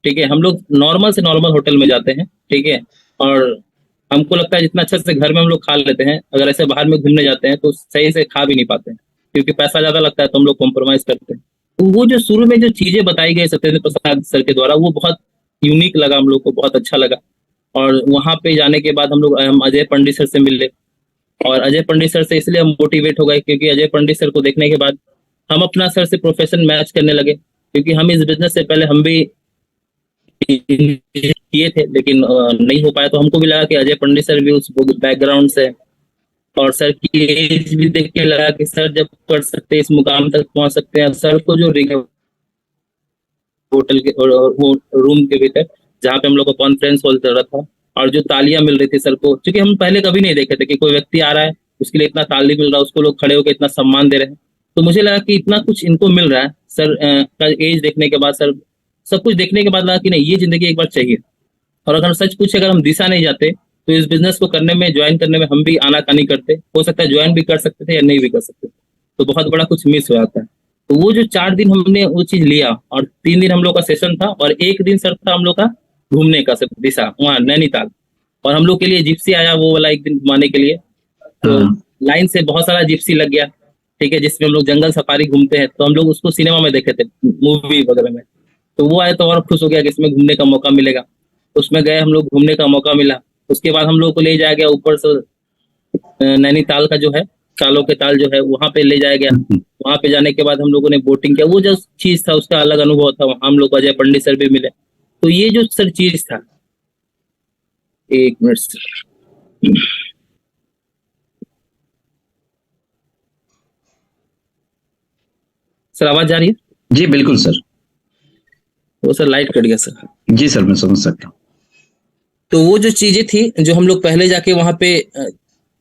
ठीक है, हम लोग नॉर्मल से नॉर्मल होटल में जाते हैं, ठीक है, और हमको लगता है जितना अच्छे से घर में हम लोग खा लेते हैं, अगर ऐसे बाहर में घूमने जाते हैं तो सही से खा भी नहीं पाते हैं, क्योंकि पैसा ज्यादा लगता है तो हम लोग कॉम्प्रोमाइज करते हैं। तो वो जो शुरू में जो चीजें बताई गई सत्येंद्र प्रसाद सर के द्वारा, वो बहुत यूनिक लगा हम लोग को, बहुत अच्छा लगा। और वहां पे जाने के बाद हम अजय पंडित सर से मिले, और अजय पंडित सर से इसलिए हम मोटिवेट हो गए क्योंकि अजय पंडित सर को देखने के बाद हम अपना सर से प्रोफेशन मैच करने लगे, क्योंकि हम इस बिजनेस से पहले हम भी किए थे लेकिन नहीं हो पाया, तो हमको भी लगा कि अजय पंडित सर भी उस बैकग्राउंड से, और सर की एज भी देख के लगा कि सर जब कर सकते हैं इस मुकाम तक पहुंच सकते हैं। सर को जो होटल के और वो रूम के भीतर जहाँ पे हम लोग का कॉन्फ्रेंस हॉल चल रहा था, और जो तालियां मिल रही थी सर को, क्योंकि हम पहले कभी नहीं देखे थे कि कोई व्यक्ति आ रहा है उसके लिए इतना ताली मिल रहा है, उसको लोग खड़े होकर इतना सम्मान दे रहे हैं, तो मुझे लगा कि इतना कुछ इनको मिल रहा है सर का एज देखने के बाद, सर सब कुछ देखने के बाद लगा कि नहीं, ये जिंदगी एक बार चाहिए। और अगर सच पूछे, अगर हम दिशा नहीं जाते तो इस बिजनेस को करने में, ज्वाइन करने में हम भी आनाकानी करते, हो सकता है ज्वाइन भी कर सकते थे या नहीं भी कर सकते, तो बहुत बड़ा कुछ मिस हो जाता है। तो वो जो 4 दिन हमने वो चीज लिया, और 3 दिन हम लोग का सेशन था, और एक दिन सर था हम लोग का घूमने का, सर दिशा वहाँ नैनीताल, और हम लोग के लिए जिप्सी आया वो वाला एक दिन घुमाने के लिए, तो लाइन से बहुत सारा जिप्सी लग गया, ठीक है, जिसमें हम लोग जंगल सफारी घूमते हैं, तो हम लोग उसको सिनेमा में देखे थे, मूवी वगैरह में, तो वो आए तो और खुश हो गया कि इसमें घूमने का मौका मिलेगा। उसमें गए हम लोग, घूमने का मौका मिला। उसके बाद हम लोग को ले जाया गया ऊपर से नैनीताल का जो है तालों के ताल जो है वहां पे ले जाया गया। वहां पे जाने के बाद हम लोगों ने बोटिंग किया, वो जो चीज था उसका अलग अनुभव था। वहाँ हम लोग को अजय पंडित सर भी मिले, तो ये जो सर चीज था, एक मिनट सर, आवाज जा रही है? जी बिल्कुल सर। वो सर लाइट कट गया सर। जी सर, मैं समझ सकता हूँ। तो वो जो चीजें थी जो हम लोग पहले जाके वहां पे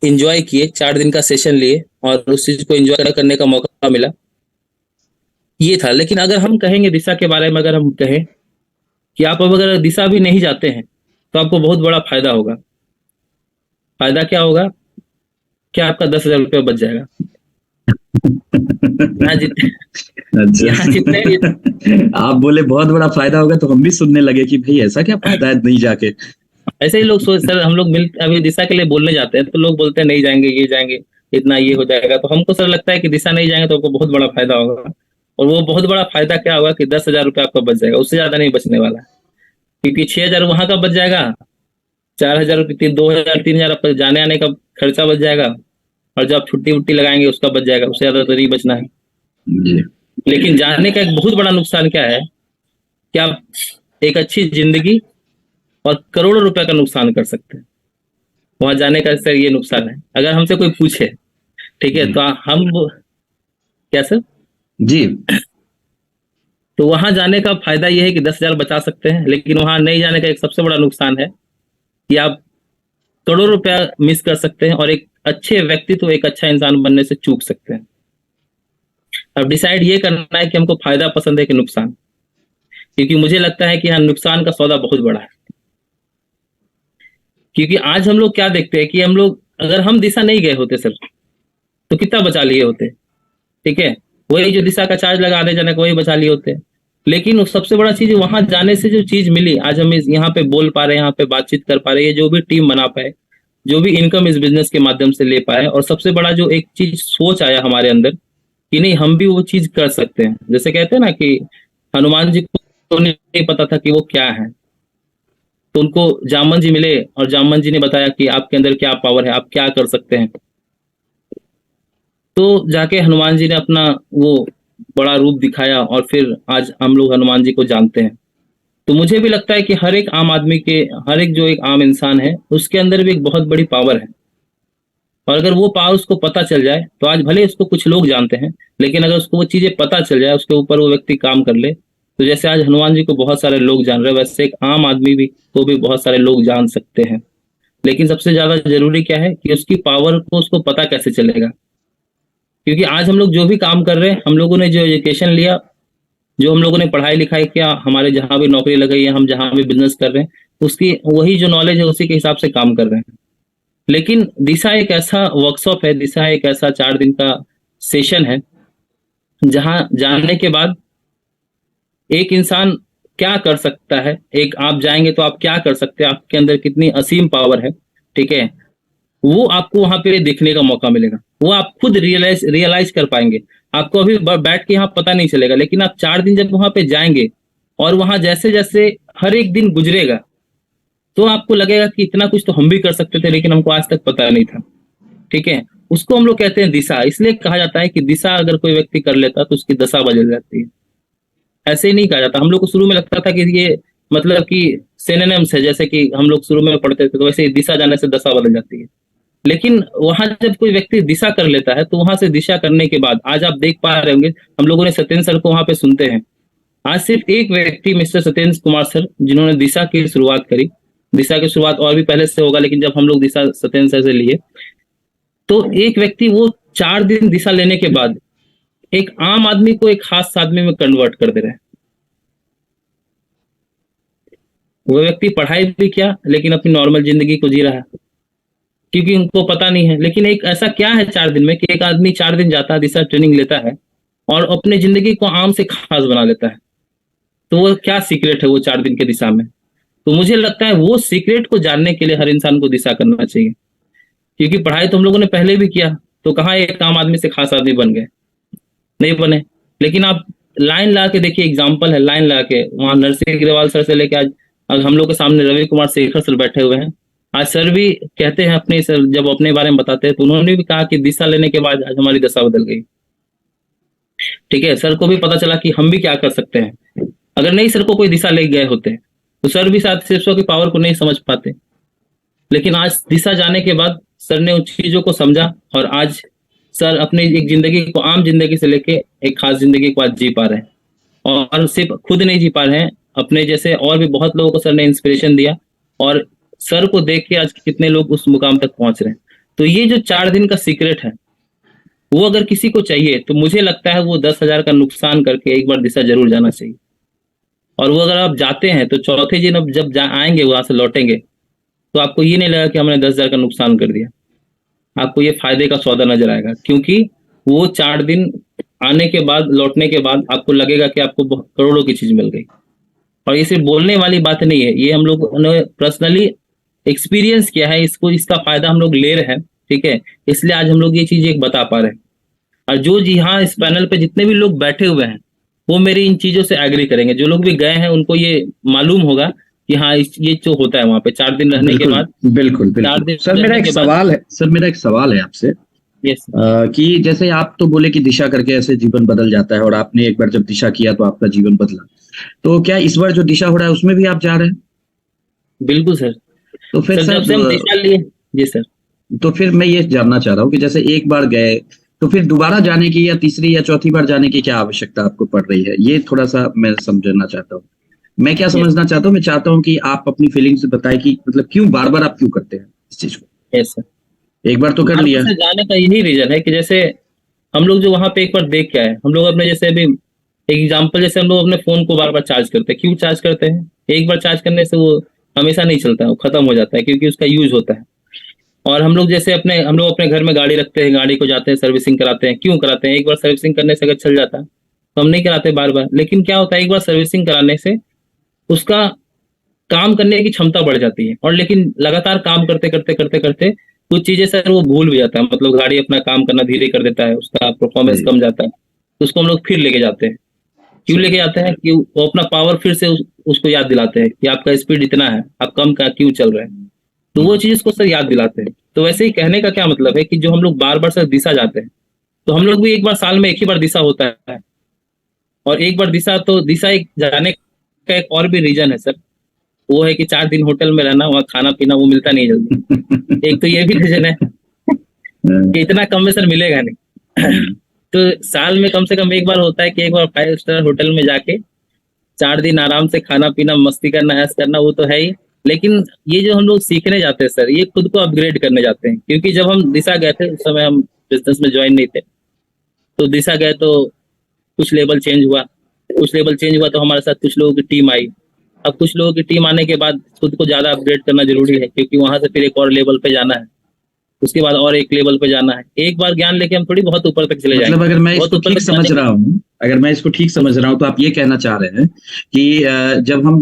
एंजॉय किए, 4 दिन का सेशन लिए और उस चीज को एंजॉय करने का मौका मिला, ये था। लेकिन अगर हम कहेंगे दिशा के बारे में, अगर हम कहें कि आप अब अगर दिशा भी नहीं जाते हैं तो आपको बहुत बड़ा फायदा होगा। फायदा क्या होगा? क्या आपका 10,000 रुपया बच जाएगा। यहाँ जितने अच्छा आप बोले बहुत बड़ा फायदा होगा, तो हम भी सुनने लगे कि भाई ऐसा क्या फायदा है नहीं जाके। ऐसे ही लोग सोच, सर हम लोग अभी दिशा के लिए बोलने जाते हैं तो लोग बोलते हैं नहीं जाएंगे, ये जाएंगे, इतना ये हो जाएगा। तो हमको सर लगता है कि दिशा नहीं जाएंगे तो आपको बहुत बड़ा फायदा होगा। और वो बहुत बड़ा फायदा क्या होगा कि 10,000 रुपया आपका बच जाएगा, उससे ज्यादा नहीं बचने वाला है। क्योंकि 6,000 वहां का बच जाएगा, 4,000 रुपये, 2,000 3,000 आपका जाने आने का खर्चा बच जाएगा, और जब आप छुट्टी उट्टी लगाएंगे उसका बच जाएगा, उससे ज्यादा तो नहीं बचना है। लेकिन जाने का एक बहुत बड़ा नुकसान क्या है कि आप एक अच्छी जिंदगी और करोड़ों रुपए का नुकसान कर सकते हैं। वहां जाने का सर ये नुकसान है। अगर हमसे कोई पूछे, ठीक है, तो हम क्या सर जी, तो वहां जाने का फायदा ये है कि 10,000 बचा सकते हैं। लेकिन वहां नहीं जाने का एक सबसे बड़ा नुकसान है कि आप करोड़ों रुपया मिस कर सकते हैं और एक अच्छे व्यक्तित्व, एक अच्छा इंसान बनने से चूक सकते हैं। अब डिसाइड ये करना है कि हमको फायदा पसंद है कि नुकसान, क्योंकि मुझे लगता है कि हाँ, नुकसान का सौदा बहुत बड़ा है। क्योंकि आज हम लोग क्या देखते हैं कि हम लोग, अगर हम दिशा नहीं गए होते सर तो कितना बचा लिए होते, ठीक है, वही जो दिशा का चार्ज लगा आने जाने का वही बचा लिए होते। लेकिन सबसे बड़ा चीज वहां जाने से जो चीज मिली, आज हम यहाँ पे बोल पा रहे हैं, यहाँ पे बातचीत कर पा रहे हैं, जो भी टीम बना पाए, जो भी इनकम इस बिजनेस के माध्यम से ले पाए, और सबसे बड़ा जो एक चीज सोच आया हमारे अंदर कि नहीं, हम भी वो चीज कर सकते हैं। जैसे कहते हैं ना कि हनुमान जी को नहीं पता था कि वो क्या है, तो उनको जामन जी मिले और जामन जी ने बताया कि आपके अंदर क्या पावर है, आप क्या कर सकते हैं। तो जाके हनुमान जी ने अपना वो बड़ा रूप दिखाया और फिर आज हम लोग हनुमान जी को जानते हैं। तो मुझे भी लगता है कि हर एक आम आदमी के, हर एक जो एक आम इंसान है उसके अंदर भी एक बहुत बड़ी पावर है, और अगर वो पावर उसको पता चल जाए तो आज भले उसको कुछ लोग जानते हैं, लेकिन अगर उसको वो चीजें पता चल जाए, उसके ऊपर वो व्यक्ति काम कर ले, तो जैसे आज हनुमान जी को बहुत सारे लोग जान रहे हैं, वैसे एक आम आदमी भी को भी बहुत सारे लोग जान सकते हैं। लेकिन सबसे ज्यादा जरूरी क्या है कि उसकी पावर को उसको पता कैसे चलेगा। क्योंकि आज हम लोग जो भी काम कर रहे हैं, हम लोगों ने जो एजुकेशन लिया जो हम लोगों ने पढ़ाई लिखाई किया, हमारे जहाँ भी नौकरी लग गई है, हम जहाँ भी बिजनेस कर रहे हैं, उसकी वही जो नॉलेज है उसी के हिसाब से काम कर रहे हैं। लेकिन दिशा एक ऐसा वर्कशॉप है, दिशा एक ऐसा 4 दिन का सेशन है जहाँ जानने के बाद एक इंसान क्या कर सकता है, एक आप जाएंगे तो आप क्या कर सकते हैं, आपके अंदर कितनी असीम पावर है, ठीक है, वो आपको वहां पे देखने का मौका मिलेगा। वो आप खुद रियलाइज रियलाइज कर पाएंगे। आपको अभी बैठ के यहाँ पता नहीं चलेगा, लेकिन आप 4 दिन जब वहां पे जाएंगे और वहां जैसे जैसे हर एक दिन गुजरेगा तो आपको लगेगा कि इतना कुछ तो हम भी कर सकते थे, लेकिन हमको आज तक पता नहीं था, ठीक है। उसको हम लोग कहते हैं दिशा। इसलिए कहा जाता है कि दिशा अगर कोई व्यक्ति कर लेता तो उसकी दशा बदल जाती है। ऐसे ही नहीं कहा जाता। हम लोग को शुरू में लगता था कि ये मतलब कि सिनोनिम्स है, जैसे कि हम लोग शुरू में पढ़ते थे, तो वैसे ही दिशा जाने से दशा बदल जाती है। लेकिन वहां जब कोई व्यक्ति दिशा कर लेता है तो वहां से दिशा करने के बाद आज आप देख पा रहे होंगे, हम लोगों ने सत्येंद्र सर को वहां पे सुनते हैं। आज सिर्फ एक व्यक्ति मिस्टर सत्येंद्र कुमार सर जिन्होंने दिशा की शुरुआत करी। दिशा की शुरुआत और भी पहले से होगा, लेकिन जब हम लोग दिशा सत्येंद्र सर से लिए तो एक व्यक्ति वो 4 दिन दिशा लेने के बाद एक आम आदमी को एक खास आदमी में कन्वर्ट कर दे रहे हैं। वो व्यक्ति पढ़ाई भी किया लेकिन अपनी नॉर्मल जिंदगी को जी रहा है, क्योंकि उनको पता नहीं है। लेकिन एक ऐसा क्या है 4 दिन में कि एक आदमी 4 दिन जाता है, दिशा ट्रेनिंग लेता है और अपने जिंदगी को आम से खास बना लेता है। तो वो क्या सीक्रेट है वो 4 दिन के दिशा में? तो मुझे लगता है वो सीक्रेट को जानने के लिए हर इंसान को दिशा करना चाहिए। क्योंकि पढ़ाई तो हम लोगों ने पहले भी किया, तो कहाँ एक आम आदमी से खास आदमी बन गए? नहीं बने। लेकिन आप लाइन ला के देखिए, एग्जाम्पल है, लाइन ला के वहां नरसिंह अग्रवाल सर से लेके आज हम लोग के सामने रवि कुमार शेखर सर बैठे हुए हैं। आज सर भी कहते हैं अपने, सर जब अपने बारे में बताते हैं तो उन्होंने भी कहा कि दिशा लेने के बाद आज हमारी दशा बदल गई, ठीक है। सर को भी पता चला कि हम भी क्या कर सकते हैं। अगर नहीं सर को कोई दिशा ले गए होते तो सर भी शायद शिष्यों की पावर को नहीं समझ पाते। लेकिन आज दिशा जाने के बाद सर ने उन चीजों को समझा और आज सर अपनी एक जिंदगी को आम जिंदगी से लेके एक खास जिंदगी को आज जी पा रहे हैं। और सिर्फ खुद नहीं जी पा रहे हैं, अपने जैसे और भी बहुत लोगों को सर ने इंस्पिरेशन दिया और सर को देख के आज कितने लोग उस मुकाम तक पहुंच रहे हैं। तो ये जो 4 दिन का सीक्रेट है वो अगर किसी को चाहिए तो मुझे लगता है वो 10,000 का नुकसान करके एक बार दिशा जरूर जाना चाहिए। और वो अगर आप जाते हैं तो चौथे दिन अब जब आएंगे वहां से लौटेंगे तो आपको ये नहीं लगा कि हमने 10,000 का नुकसान कर दिया, आपको ये फायदे का सौदा नजर आएगा। क्योंकि वो 4 दिन आने के बाद, लौटने के बाद आपको लगेगा कि आपको करोड़ों की चीज मिल गई। और ये सिर्फ बोलने वाली बात नहीं है, ये हम लोग ने पर्सनली एक्सपीरियंस किया है, इसको इसका फायदा हम लोग ले रहे हैं, ठीक है। इसलिए आज हम लोग ये चीज एक बता पा रहे हैं। और जो जी हाँ इस पैनल पे जितने भी लोग बैठे हुए हैं वो मेरी इन चीजों से एग्री करेंगे। जो लोग भी गए हैं उनको ये मालूम होगा कि हाँ ये जो होता है वहां पे 4 दिन रहने के बाद। बिल्कुल बिल्कुल। 4 दिन सर मेरा एक सवाल है, सर मेरा एक सवाल है आपसे। यस। कि जैसे आप तो बोले कि दिशा करके ऐसे जीवन बदल जाता है, और आपने एक बार जब दिशा किया तो आपका जीवन बदला, तो क्या इस बार जो दिशा हो रहा है उसमें भी आप जा रहे हैं? बिल्कुल सर। तो फिर सर जब से हम दिशा लिए, जी सर। तो फिर मैं ये जानना चाह रहा हूँ कि जैसे एक बार गए तो फिर दोबारा जाने की या तीसरी या चौथी बार जाने की क्या आवश्यकता आपको पड़ रही है, ये थोड़ा सा मैं समझना चाहता हूँ। मैं क्या समझना चाहता हूँ, मैं चाहता हूँ कि आप अपनी फीलिंग्स बताएं कि मतलब क्यों बार बार आप क्यों करते हैं इस चीज को। Yes sir. एक बार तो कर लिया। जाने का यही रीजन है कि जैसे हम लोग जो वहां पे एक बार देख के आए, हम लोग अपने जैसे अभी एग्जाम्पल, जैसे हम लोग अपने फोन को बार बार चार्ज करते हैं। क्यों चार्ज करते हैं? एक बार चार्ज करने से वो हमेशा नहीं चलता है, वो खत्म हो जाता है, क्योंकि उसका यूज होता है। और हम लोग जैसे हम लोग अपने घर में गाड़ी रखते हैं, गाड़ी को जाते हैं सर्विसिंग कराते हैं। क्यों कराते हैं? एक बार सर्विसिंग करने से अगर चल जाता तो हम नहीं कराते बार बार। लेकिन क्या होता है, एक बार सर्विसिंग कराने से उसका काम करने की क्षमता बढ़ जाती है। और लेकिन लगातार काम करते करते करते करते कुछ चीजें सर वो भूल भी जाता है, मतलब गाड़ी अपना काम करना धीरे कर देता है, उसका परफॉर्मेंस कम जाता है। तो उसको हम लोग फिर लेके जाते हैं। क्यों लेके जाते हैं? कि वो अपना पावर फिर से उसको याद दिलाते हैं कि आपका स्पीड इतना है, आप कम का क्यों चल रहे हैं। तो वो चीज उसको सर याद दिलाते हैं। तो वैसे ही कहने का क्या मतलब है कि जो हम लोग बार बार सर दिशा जाते हैं, तो हम लोग भी एक बार साल में एक ही बार दिशा होता है। और एक बार दिशा, तो दिशा एक जाने का एक और भी रीजन है सर, वो है कि 4 दिन होटल में रहना, वहाँ खाना पीना वो मिलता नहीं जल्दी। एक तो ये भी रीजन है कि इतना कम में सर मिलेगा नहीं। तो साल में कम से कम एक बार होता है कि एक बार 5 स्टार होटल में जाके 4 दिन आराम से खाना पीना, मस्ती करना, ऐश करना, वो तो है ही। लेकिन ये जो हम लोग सीखने जाते हैं सर, ये खुद को अपग्रेड करने जाते हैं। क्योंकि जब हम दिशा गए थे उस समय हम बिजनेस में ज्वाइन नहीं थे, तो दिशा गए तो कुछ लेवल चेंज हुआ, कुछ लेवल चेंज हुआ तो हमारे साथ कुछ लोगों की टीम आई। अब कुछ लोगों की टीम आने के बाद खुद को ज्यादा अपग्रेड करना जरूरी है, क्योंकि वहां से फिर एक और लेवल पे जाना है, उसके बाद और एक लेवल पे जाना है। एक बार ज्ञान लेके हम थोड़ी बहुत ऊपर तक चले मतलब जाएंगे। अगर मैं बहुत इसको ऊपर ठीक तक समझ जाने रहा हूँ, अगर मैं इसको ठीक समझ रहा हूँ तो आप ये कहना चाह रहे हैं कि जब हम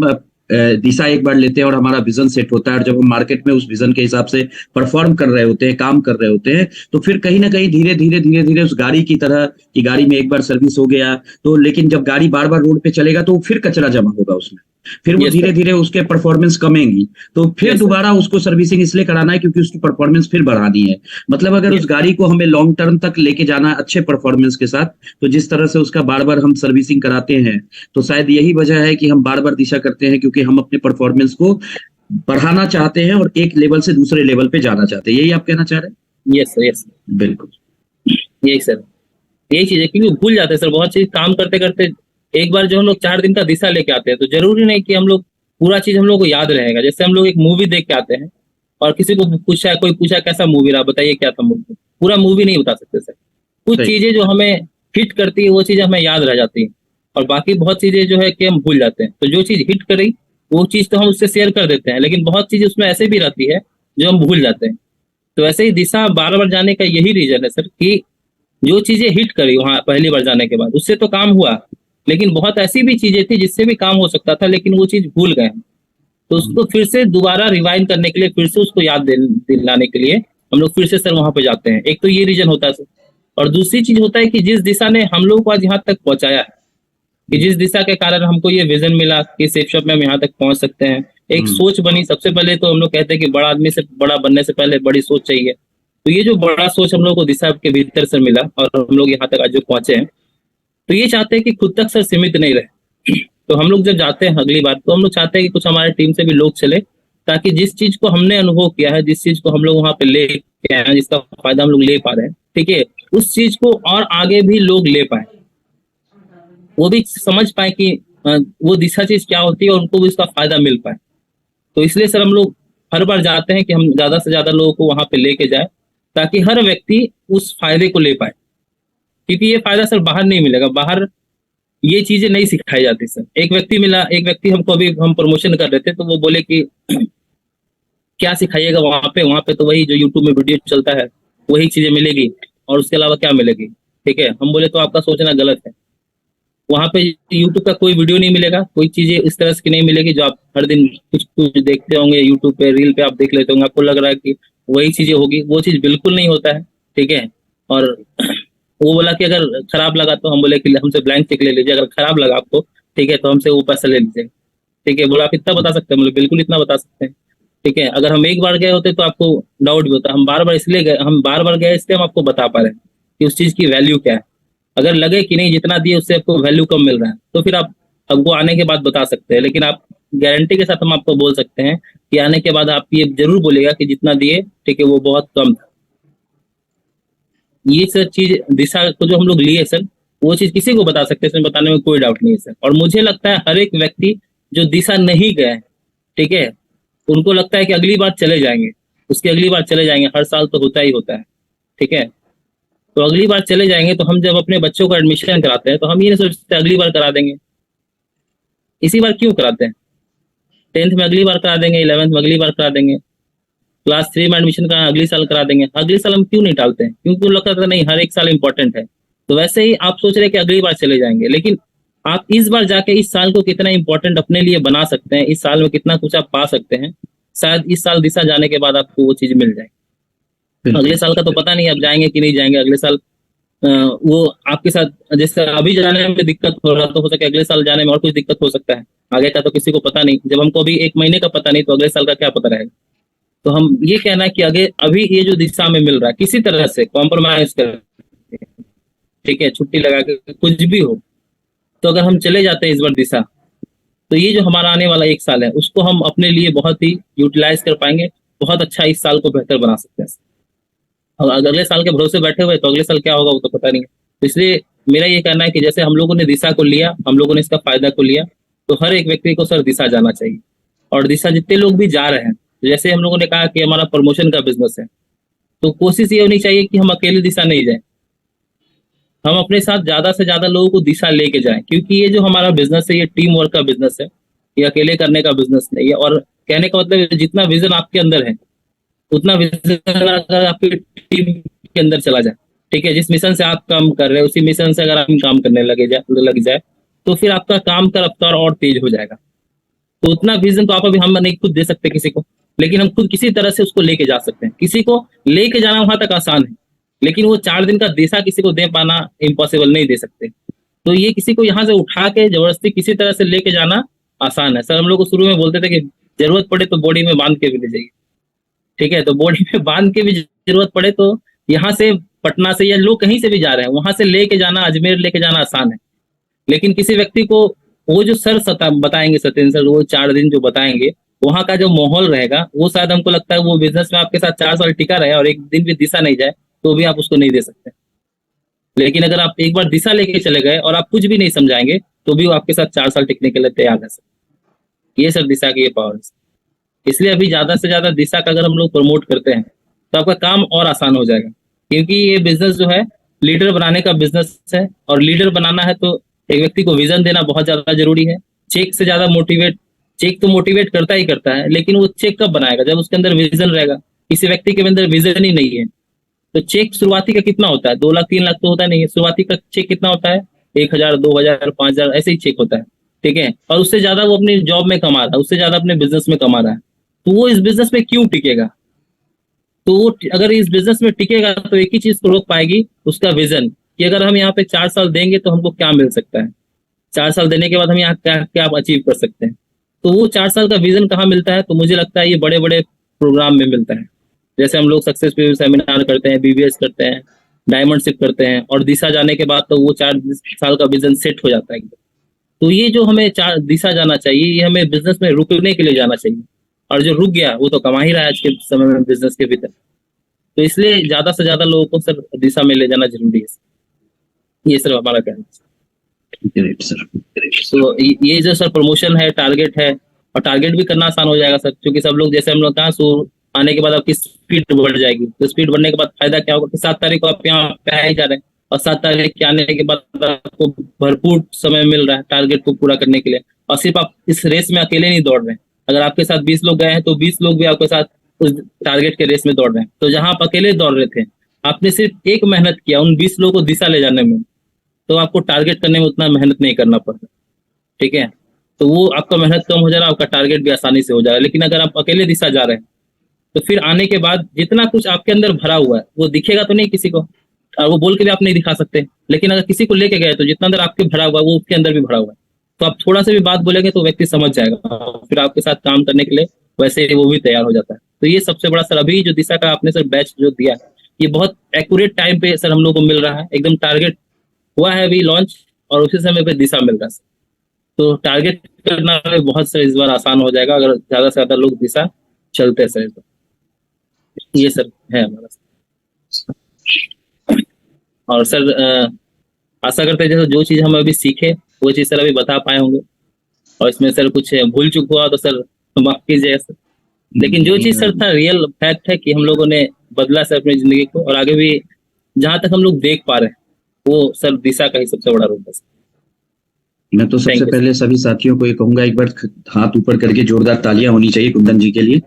दिशा एक बार लेते हैं और हमारा विजन सेट होता है, और जब हम मार्केट में उस विजन के हिसाब से परफॉर्म कर रहे होते हैं, काम कर रहे होते हैं, तो फिर कहीं ना कहीं धीरे धीरे धीरे धीरे उस गाड़ी की तरह कि गाड़ी में एक बार सर्विस हो गया तो, लेकिन जब गाड़ी बार बार रोड पे चलेगा तो फिर कचरा जमा होगा उसमें, फिर वो यस धीरे सर, धीरे उसके परफॉर्मेंस कमेंगी, तो फिर यस सर, दोबारा उसको सर्विसिंग इसलिए कराना है क्योंकि उसकी परफॉर्मेंस फिर बढ़ानी है। मतलब अगर उस यस गाड़ी को हमें लॉन्ग टर्म तक लेके जाना है अच्छे परफॉर्मेंस के साथ, तो जिस तरह से उसका बार बार हम सर्विसिंग कराते हैं, तो शायद यही वजह है कि हम बार बार दिशा करते हैं, क्योंकि हम अपने परफॉर्मेंस को बढ़ाना चाहते हैं और एक लेवल से दूसरे लेवल पे जाना चाहते हैं। यही आप कहना चाह रहे हैं? यस सर, यस बिल्कुल। यही सर, यही चीज है, क्योंकि भूल जाते हैं सर बहुत चीज काम करते करते। एक बार जो हम लोग 4 दिन का दिशा लेके आते हैं तो जरूरी नहीं कि हम लोग पूरा चीज हम लोग को याद रहेगा। जैसे हम लोग एक मूवी देख के आते हैं और किसी को पूछा, कोई पूछा कैसा मूवी रहा, बताइए क्या था मूवी, पूरा मूवी नहीं बता सकते सर। कुछ सही। चीजें जो हमें हिट करती है वो चीजें हमें याद रह जाती है, और बाकी बहुत चीजें जो है कि हम भूल जाते हैं। तो जो चीज हिट करी वो चीज तो हम उससे शेयर कर देते हैं, लेकिन बहुत चीजें उसमें ऐसे भी रहती है जो हम भूल जाते हैं। तो ऐसे ही दिशा बार बार जाने का यही रीजन है सर, कि जो चीजें हिट करी वहां पहली बार जाने के बाद उससे तो काम हुआ, लेकिन बहुत ऐसी भी चीजें थी जिससे भी काम हो सकता था, लेकिन वो चीज भूल गए। तो उसको फिर से दोबारा रिवाइंड करने के लिए, फिर से उसको याद दिलाने के लिए हम लोग फिर से सर वहां पे जाते हैं। एक तो ये रीजन होता है सर, और दूसरी चीज होता है कि जिस दिशा ने हम लोग को आज यहाँ तक पहुंचाया है, कि जिस दिशा के कारण हमको ये विजन मिला कि सेफ शॉप में हम यहाँ तक पहुंच सकते हैं, एक सोच बनी। सबसे पहले तो हम लोग कहते हैं कि बड़ा आदमी से बड़ा बनने से पहले बड़ी सोच चाहिए। तो ये जो बड़ा सोच हम लोग को दिशा के भीतर से मिला और हम लोग यहाँ तक आज जो पहुंचे हैं, तो ये चाहते हैं कि खुद तक सर सीमित नहीं रहे। तो हम लोग जब जाते हैं अगली बार, तो हम लोग चाहते हैं कि कुछ हमारे टीम से भी लोग चले, ताकि जिस चीज को हमने अनुभव किया है, जिस चीज को हम लोग वहां पे ले के आए हैं, जिसका फायदा हम लोग ले पा रहे हैं, ठीक है, उस चीज को और आगे भी लोग ले पाए, वो भी समझ पाए कि वो दिशा चीज क्या होती है और उनको भी उसका फायदा मिल पाए। तो इसलिए सर हम लोग हर बार जाते हैं कि हम ज्यादा से ज्यादा लोगों को वहां पे लेके जाए, ताकि हर व्यक्ति उस फायदे को ले पाए। क्योंकि ये फायदा सर बाहर नहीं मिलेगा, बाहर ये चीजें नहीं सिखाई जाती सर। एक व्यक्ति मिला, एक व्यक्ति हमको अभी हम प्रमोशन कर रहे थे, तो वो बोले कि क्या सिखाइएगा वहां पे तो वही जो यूट्यूब में वीडियो चलता है वही चीजें मिलेगी, और उसके अलावा क्या मिलेगी। ठीक है, हम बोले तो आपका सोचना गलत है। वहां पे यूट्यूब का कोई वीडियो नहीं मिलेगा, कोई चीजें इस तरह की नहीं मिलेगी जो आप हर दिन कुछ कुछ देखते होंगे यूट्यूब पे, रील पे आप देख लेते होंगे, आपको लग रहा है कि वही चीजें होगी। वो चीज बिल्कुल नहीं होता है। ठीक है, और वो बोला कि अगर खराब लगा तो, हम बोले कि हमसे ब्लैंक चेक ले लीजिए, अगर खराब लगा आपको, ठीक है, तो हमसे वो पैसा ले लीजिए। ठीक है, बोला आप इतना बता सकते हैं, बोले बिल्कुल इतना बता सकते हैं। ठीक है, अगर हम एक बार गए होते तो आपको डाउट भी होता, हम बार बार इसलिए गए, हम बार बार गए इसलिए हम आपको बता पा रहे हैं कि उस चीज की वैल्यू क्या है। अगर लगे कि नहीं जितना दिए उससे आपको वैल्यू कम मिल रहा है, तो फिर आप हमको आने के बाद बता सकते हैं। लेकिन आप गारंटी के साथ हम आपको बोल सकते हैं कि आने के बाद आप ये जरूर बोलेगा कि जितना दिए, ठीक है, वो बहुत कम था। ये सर चीज दिशा को जो हम लोग लिए सर, वो चीज किसी को बता सकते हैं, इसमें बताने में कोई डाउट नहीं है सर। और मुझे लगता है हर एक व्यक्ति जो दिशा नहीं गए, ठीक है, उनको लगता है कि अगली बार चले जाएंगे, उसकी अगली बार चले जाएंगे, हर साल तो होता ही होता है। ठीक है, तो अगली बार चले जाएंगे, तो हम जब अपने बच्चों का एडमिशन कराते हैं तो हम ये नहीं सोचते अगली बार करा देंगे। इसी बार क्यों कराते हैं? 10th में अगली बार करा देंगे, 11th में अगली बार करा देंगे, क्लास 3 में एडमिशन करा अगली साल करा देंगे। अगले साल हम क्यों नहीं टालते हैं? क्योंकि लगता था नहीं हर एक साल इंपॉर्टेंट है। तो वैसे ही आप सोच रहे हैं कि अगली बार चले जाएंगे, लेकिन आप इस बार जाके इस साल को कितना इंपॉर्टेंट अपने लिए बना सकते हैं, इस साल में कितना कुछ आप पा सकते हैं, शायद इस साल दिशा जाने के बाद आपको वो चीज मिल जाए। अगले साल का तो पता नहीं आप जाएंगे कि नहीं जाएंगे। अगले साल वो आपके साथ जैसे अभी जाने में दिक्कत हो रहा, तो हो सके अगले साल जाने में और कुछ दिक्कत हो सकता है। आगे का तो किसी को पता नहीं, जब हमको अभी 1 महीने का पता नहीं तो अगले साल का क्या पता रहेगा। तो हम ये कहना है कि आगे अभी ये जो दिशा में मिल रहा है किसी तरह से कॉम्प्रोमाइज कर, ठीक है, छुट्टी लगा के कुछ भी हो, तो अगर हम चले जाते हैं इस बार दिशा, तो ये जो हमारा आने वाला 1 साल है उसको हम अपने लिए बहुत ही यूटिलाइज कर पाएंगे, बहुत अच्छा इस साल को बेहतर बना सकते हैं। और अगले साल के भरोसे बैठे हुए तो अगले साल क्या होगा वो तो पता नहीं है। तो इसलिए मेरा ये कहना है कि जैसे हम लोगों ने दिशा को लिया, हम लोगों ने इसका फायदा को लिया, तो हर एक व्यक्ति को सर दिशा जाना चाहिए। और दिशा जितने लोग भी जा रहे हैं, जैसे हम लोगों ने कहा कि हमारा प्रमोशन का बिजनेस है, तो कोशिश ये होनी चाहिए कि हम अकेले दिशा नहीं जाए। हम अपने साथ ज्यादा से ज्यादा लोगों को दिशा लेके जाएं, क्योंकि ये जो हमारा बिजनेस है ये टीम वर्क का बिजनेस है, ये अकेले करने का बिजनेस नहीं है। और कहने का मतलब है, जितना विजन आपके अंदर है उतना विजन अगर आपकी टीम के अंदर चला जाए, ठीक है, जिस मिशन से आप काम कर रहे हैं उसी मिशन से अगर आप काम करने लग जाए तो फिर आपका काम का रफ्तार और तेज हो जाएगा। तो उतना विजन तो आप अभी हम नहीं खुद दे सकते किसी को, लेकिन हम खुद किसी तरह से उसको लेके जा सकते हैं। किसी को लेके जाना वहां तक आसान है, लेकिन वो 4 दिन का दिशा किसी को दे पाना इम्पॉसिबल, नहीं दे सकते। तो ये किसी को यहाँ से उठा के जबरदस्ती किसी तरह से लेके जाना आसान है। सर हम लोग को शुरू में बोलते थे कि जरूरत पड़े तो बॉडी में बांध के भी ले जाइए, ठीक है, तो बॉडी में बांध के भी जरूरत पड़े तो यहाँ से पटना से या लोग कहीं से भी जा रहे हैं वहां से लेके जाना, अजमेर लेके जाना आसान है। लेकिन किसी व्यक्ति को वो जो सर बताएंगे, सत्येंद्र सर वो 4 दिन जो बताएंगे, वहां का जो माहौल रहेगा वो शायद हमको लगता है वो बिजनेस में आपके साथ 4 साल टिका रहे और एक दिन भी दिशा नहीं जाए तो भी आप उसको नहीं दे सकते। लेकिन अगर आप एक बार दिशा लेके चले गए और आप कुछ भी नहीं समझाएंगे तो भी वो आपके साथ 4 साल टिकने के लिए तैयार है सर। ये सर दिशा की ये पावर है। इसलिए अभी ज्यादा से ज्यादा दिशा का अगर हम लोग प्रमोट करते हैं तो आपका काम और आसान हो जाएगा, क्योंकि ये बिजनेस जो है लीडर बनाने का बिजनेस है। और लीडर बनाना है तो एक व्यक्ति को विजन देना बहुत ज्यादा जरूरी है। चेक से ज्यादा मोटिवेट, चेक तो मोटिवेट करता ही करता है, लेकिन वो चेक कब बनाएगा, जब उसके अंदर विजन रहेगा। किसी व्यक्ति के अंदर विजन ही नहीं है तो चेक शुरुआती का कितना होता है, 2 लाख 3 लाख तो होता नहीं है। शुरुआती का चेक कितना होता है, 1,000 2,000 5,000 ऐसे ही चेक होता है, ठीक है। और उससे ज्यादा वो अपनी जॉब में कमा रहा है, उससे ज्यादा अपने बिजनेस में कमा रहा है, तो वो इस बिजनेस में क्यों टिकेगा। तो वो अगर इस बिजनेस में टिकेगा तो एक ही चीज को रोक पाएगी, उसका विजन, कि अगर हम यहाँ पे 4 साल देंगे तो हमको क्या मिल सकता है, 4 साल देने के बाद हम यहाँ क्या क्या अचीव कर सकते हैं। तो वो 4 साल का विजन कहाँ मिलता है, तो मुझे लगता है ये बड़े बड़े प्रोग्राम में मिलता है। जैसे हम लोग सक्सेस सेमिनार करते हैं, बीबीएस करते हैं, डायमंडशिप करते हैं, और दिशा जाने के बाद तो वो 4 साल का विजन सेट हो जाता है। तो ये जो हमें दिशा जाना चाहिए, ये हमें बिजनेस में रुकने के लिए जाना चाहिए। और जो रुक गया वो तो कमा ही रहा है आज के समय में बिजनेस के भीतर। तो इसलिए ज्यादा से ज्यादा लोगों को सर दिशा में ले जाना जरूरी है। ये सर हमारा कहना है। Great sir. तो ये जो सर प्रमोशन है, टारगेट है, और टारगेट भी करना आसान हो जाएगा सर, क्योंकि सब लोग जैसे हम लोग कहा आने के बाद आपकी स्पीड बढ़ जाएगी। तो स्पीड बढ़ने के बाद फायदा क्या होगा कि 7 तारीख को आप यहाँ पे आ ही जा रहे हैं, और 7 तारीख के आने के बाद आपको भरपूर समय मिल रहा है टारगेट को पूरा करने के लिए। और सिर्फ आप इस रेस में अकेले नहीं दौड़ रहे हैं, अगर आपके साथ 20 लोग गए हैं तो 20 लोग भी आपके साथ उस टारगेट के रेस में दौड़ रहे हैं। तो जहां आप अकेले दौड़ रहे थे, आपने सिर्फ एक मेहनत किया उन 20 लोगों को दिशा ले जाने में, तो आपको टारगेट करने में उतना मेहनत नहीं करना पड़ता, ठीक है। तो वो आपका मेहनत कम हो जा रहा है, आपका टारगेट भी आसानी से हो जाएगा। लेकिन अगर आप अकेले दिशा जा रहे हैं तो फिर आने के बाद जितना कुछ आपके अंदर भरा हुआ है वो दिखेगा तो नहीं किसी को, और वो बोल के भी आप नहीं दिखा सकते। लेकिन अगर किसी को लेके गए तो जितना अंदर आपके भरा हुआ है वो उसके अंदर भी भरा हुआ है, तो आप थोड़ा सा भी बात बोलेंगे तो व्यक्ति समझ जाएगा, फिर आपके साथ काम करने के लिए वैसे ही वो भी तैयार हो जाता है। तो ये सबसे बड़ा सर, अभी जो दिशा का आपने सर बैच जो दिया, ये बहुत एक्यूरेट टाइम पे सर हम लोग को मिल रहा है। एकदम टारगेट हुआ है अभी लॉन्च, और उसी समय पे दिशा मिल रहा है। तो टारगेट करना बहुत सर इस बार आसान हो जाएगा अगर ज्यादा से ज्यादा लोग दिशा चलते हैं सर। तो ये सर है हमारा। और सर आशा करते हैं जैसे जो चीज हम अभी सीखे वो चीज सर अभी बता पाए होंगे, और इसमें सर कुछ भूल चूक हुआ तो सर माफ कीजिए सर। लेकिन जो चीज सर था रियल फैक्ट है कि हम लोगों ने बदला सर अपनी जिंदगी को, और आगे भी जहां तक हम लोग देख पा रहे हैं वो सर दिशा का ही सबसे बड़ा रोल है। मैं तो सबसे पहले सभी साथियों को ये कहूंगा, एक बार हाथ ऊपर करके जोरदार तालियां होनी चाहिए कुंदन जी के लिए।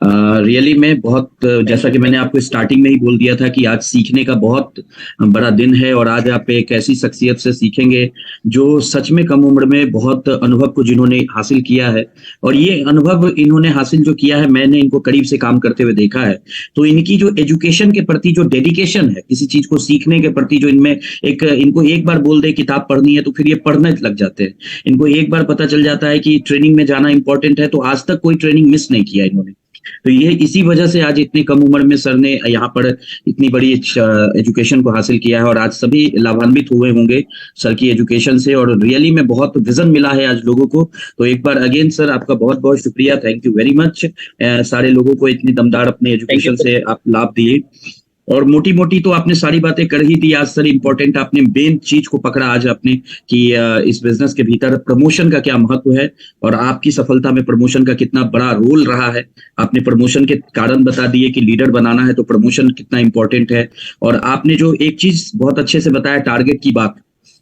रियली में बहुत, जैसा कि मैंने आपको स्टार्टिंग में ही बोल दिया था कि आज सीखने का बहुत बड़ा दिन है, और आज आप एक ऐसी शख्सियत से सीखेंगे जो सच में कम उम्र में बहुत अनुभव को जिन्होंने हासिल किया है। और ये अनुभव इन्होंने हासिल जो किया है, मैंने इनको करीब से काम करते हुए देखा है। तो इनकी जो एजुकेशन के प्रति जो डेडिकेशन है, किसी चीज को सीखने के प्रति जो इनमें एक, इनको एक बार बोल दे किताब पढ़नी है तो फिर ये पढ़ने लग जाते हैं। इनको एक बार पता चल जाता है कि ट्रेनिंग में जाना इंपॉर्टेंट है, तो आज तक कोई ट्रेनिंग मिस नहीं किया इन्होंने। तो ये इसी वजह से आज इतनी कम उम्र में सर ने यहाँ पर इतनी बड़ी एजुकेशन को हासिल किया है, और आज सभी लाभान्वित हुए होंगे सर की एजुकेशन से, और रियली में बहुत विजन मिला है आज लोगों को। तो एक बार अगेन सर आपका बहुत बहुत शुक्रिया, थैंक यू वेरी मच। सारे लोगों को इतनी दमदार अपने एजुकेशन से आप लाभ दिए। और मोटी मोटी तो आपने सारी बातें कर ही दी आज सर। इंपॉर्टेंट आपने मेन चीज को पकड़ा आज आपने कि इस बिजनेस के भीतर प्रमोशन का क्या महत्व है और आपकी सफलता में प्रमोशन का कितना बड़ा रोल रहा है। आपने प्रमोशन के कारण बता दिए कि लीडर बनाना है तो प्रमोशन कितना इंपॉर्टेंट है। और आपने जो एक चीज बहुत अच्छे से बताया, टारगेट की बात,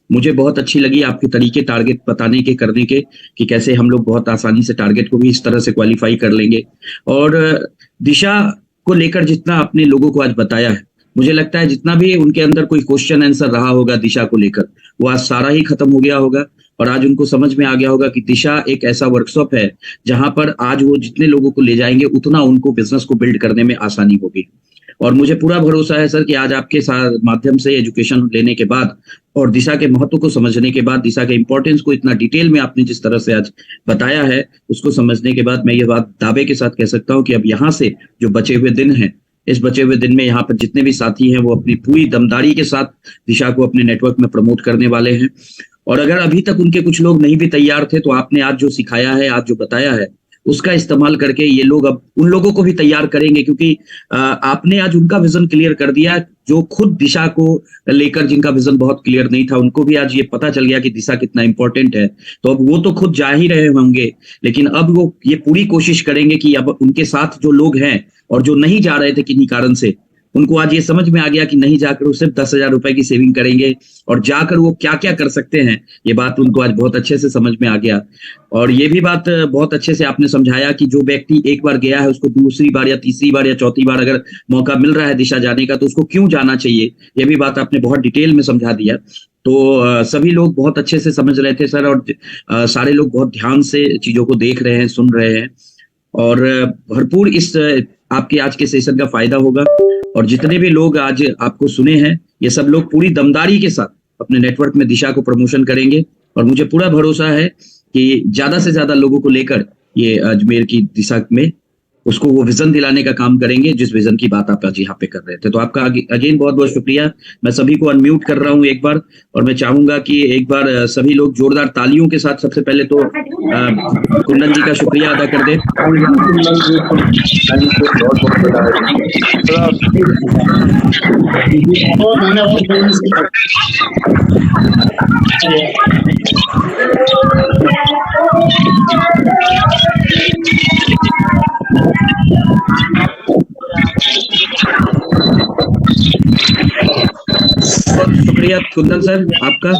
मुझे बहुत अच्छी लगी आपके तरीके टारगेट बताने के, करने के, कि कैसे हम लोग बहुत आसानी से टारगेट को भी इस तरह से क्वालिफाई कर लेंगे। और दिशा को लेकर जितना आपने लोगों को आज बताया है, मुझे लगता है जितना भी उनके अंदर कोई क्वेश्चन आंसर रहा होगा दिशा को लेकर, वो आज सारा ही खत्म हो गया होगा। और आज उनको समझ में आ गया होगा कि दिशा एक ऐसा वर्कशॉप है जहां पर आज वो जितने लोगों को ले जाएंगे उतना उनको बिजनेस को बिल्ड करने में आसानी होगी। और मुझे पूरा भरोसा है सर कि आज आपके माध्यम से एजुकेशन लेने के बाद और दिशा के महत्व को समझने के बाद, दिशा के इंपॉर्टेंस को इतना डिटेल में आपने जिस तरह से आज बताया है, उसको समझने के बाद मैं ये बात दावे के साथ कह सकता हूं कि अब यहाँ से जो बचे हुए दिन हैं, इस बचे हुए दिन में यहाँ पर जितने भी साथी हैं वो अपनी पूरी दमदारी के साथ दिशा को अपने नेटवर्क में प्रमोट करने वाले हैं। और अगर अभी तक उनके कुछ लोग नहीं भी तैयार थे, तो आपने आज जो सिखाया है, आज जो बताया है, उसका इस्तेमाल करके ये लोग अब उन लोगों को भी तैयार करेंगे। क्योंकि आपने आज उनका विजन क्लियर कर दिया, जो खुद दिशा को लेकर जिनका विजन बहुत क्लियर नहीं था, उनको भी आज ये पता चल गया कि दिशा कितना इंपॉर्टेंट है। तो अब वो तो खुद जा ही रहे होंगे, लेकिन अब वो ये पूरी कोशिश करेंगे कि अब उनके साथ जो लोग हैं और जो नहीं जा रहे थे किन्हीं कारण से, उनको आज ये समझ में आ गया कि नहीं जाकर वो सिर्फ 10,000 रुपए की सेविंग करेंगे और जाकर वो क्या क्या कर सकते हैं, ये बात उनको आज बहुत अच्छे से समझ में आ गया। और ये भी बात बहुत अच्छे से आपने समझाया कि जो व्यक्ति एक बार गया है उसको दूसरी बार या तीसरी बार या चौथी बार अगर मौका मिल रहा है दिशा जाने का, तो उसको क्यों जाना चाहिए, ये भी बात आपने बहुत डिटेल में समझा दिया। तो सभी लोग बहुत अच्छे से समझ रहे थे सर, और सारे लोग बहुत ध्यान से चीजों को देख रहे हैं, सुन रहे हैं, और भरपूर इस आपके आज के सेशन का फायदा होगा। और जितने भी लोग आज आपको सुने हैं, ये सब लोग पूरी दमदारी के साथ अपने नेटवर्क में दिशा को प्रमोशन करेंगे। और मुझे पूरा भरोसा है कि ज्यादा से ज्यादा लोगों को लेकर ये अजमेर की दिशा में उसको वो विजन दिलाने का काम करेंगे, जिस विजन की बात आप आज यहाँ पे कर रहे थे। तो आपका अगेन बहुत बहुत शुक्रिया। मैं सभी को अनम्यूट कर रहा हूँ एक बार, और मैं चाहूंगा कि एक बार सभी लोग जोरदार तालियों के साथ सबसे पहले तो कुंदन जी का शुक्रिया अदा कर दें। शुक्रिया कुंदन सर आपका।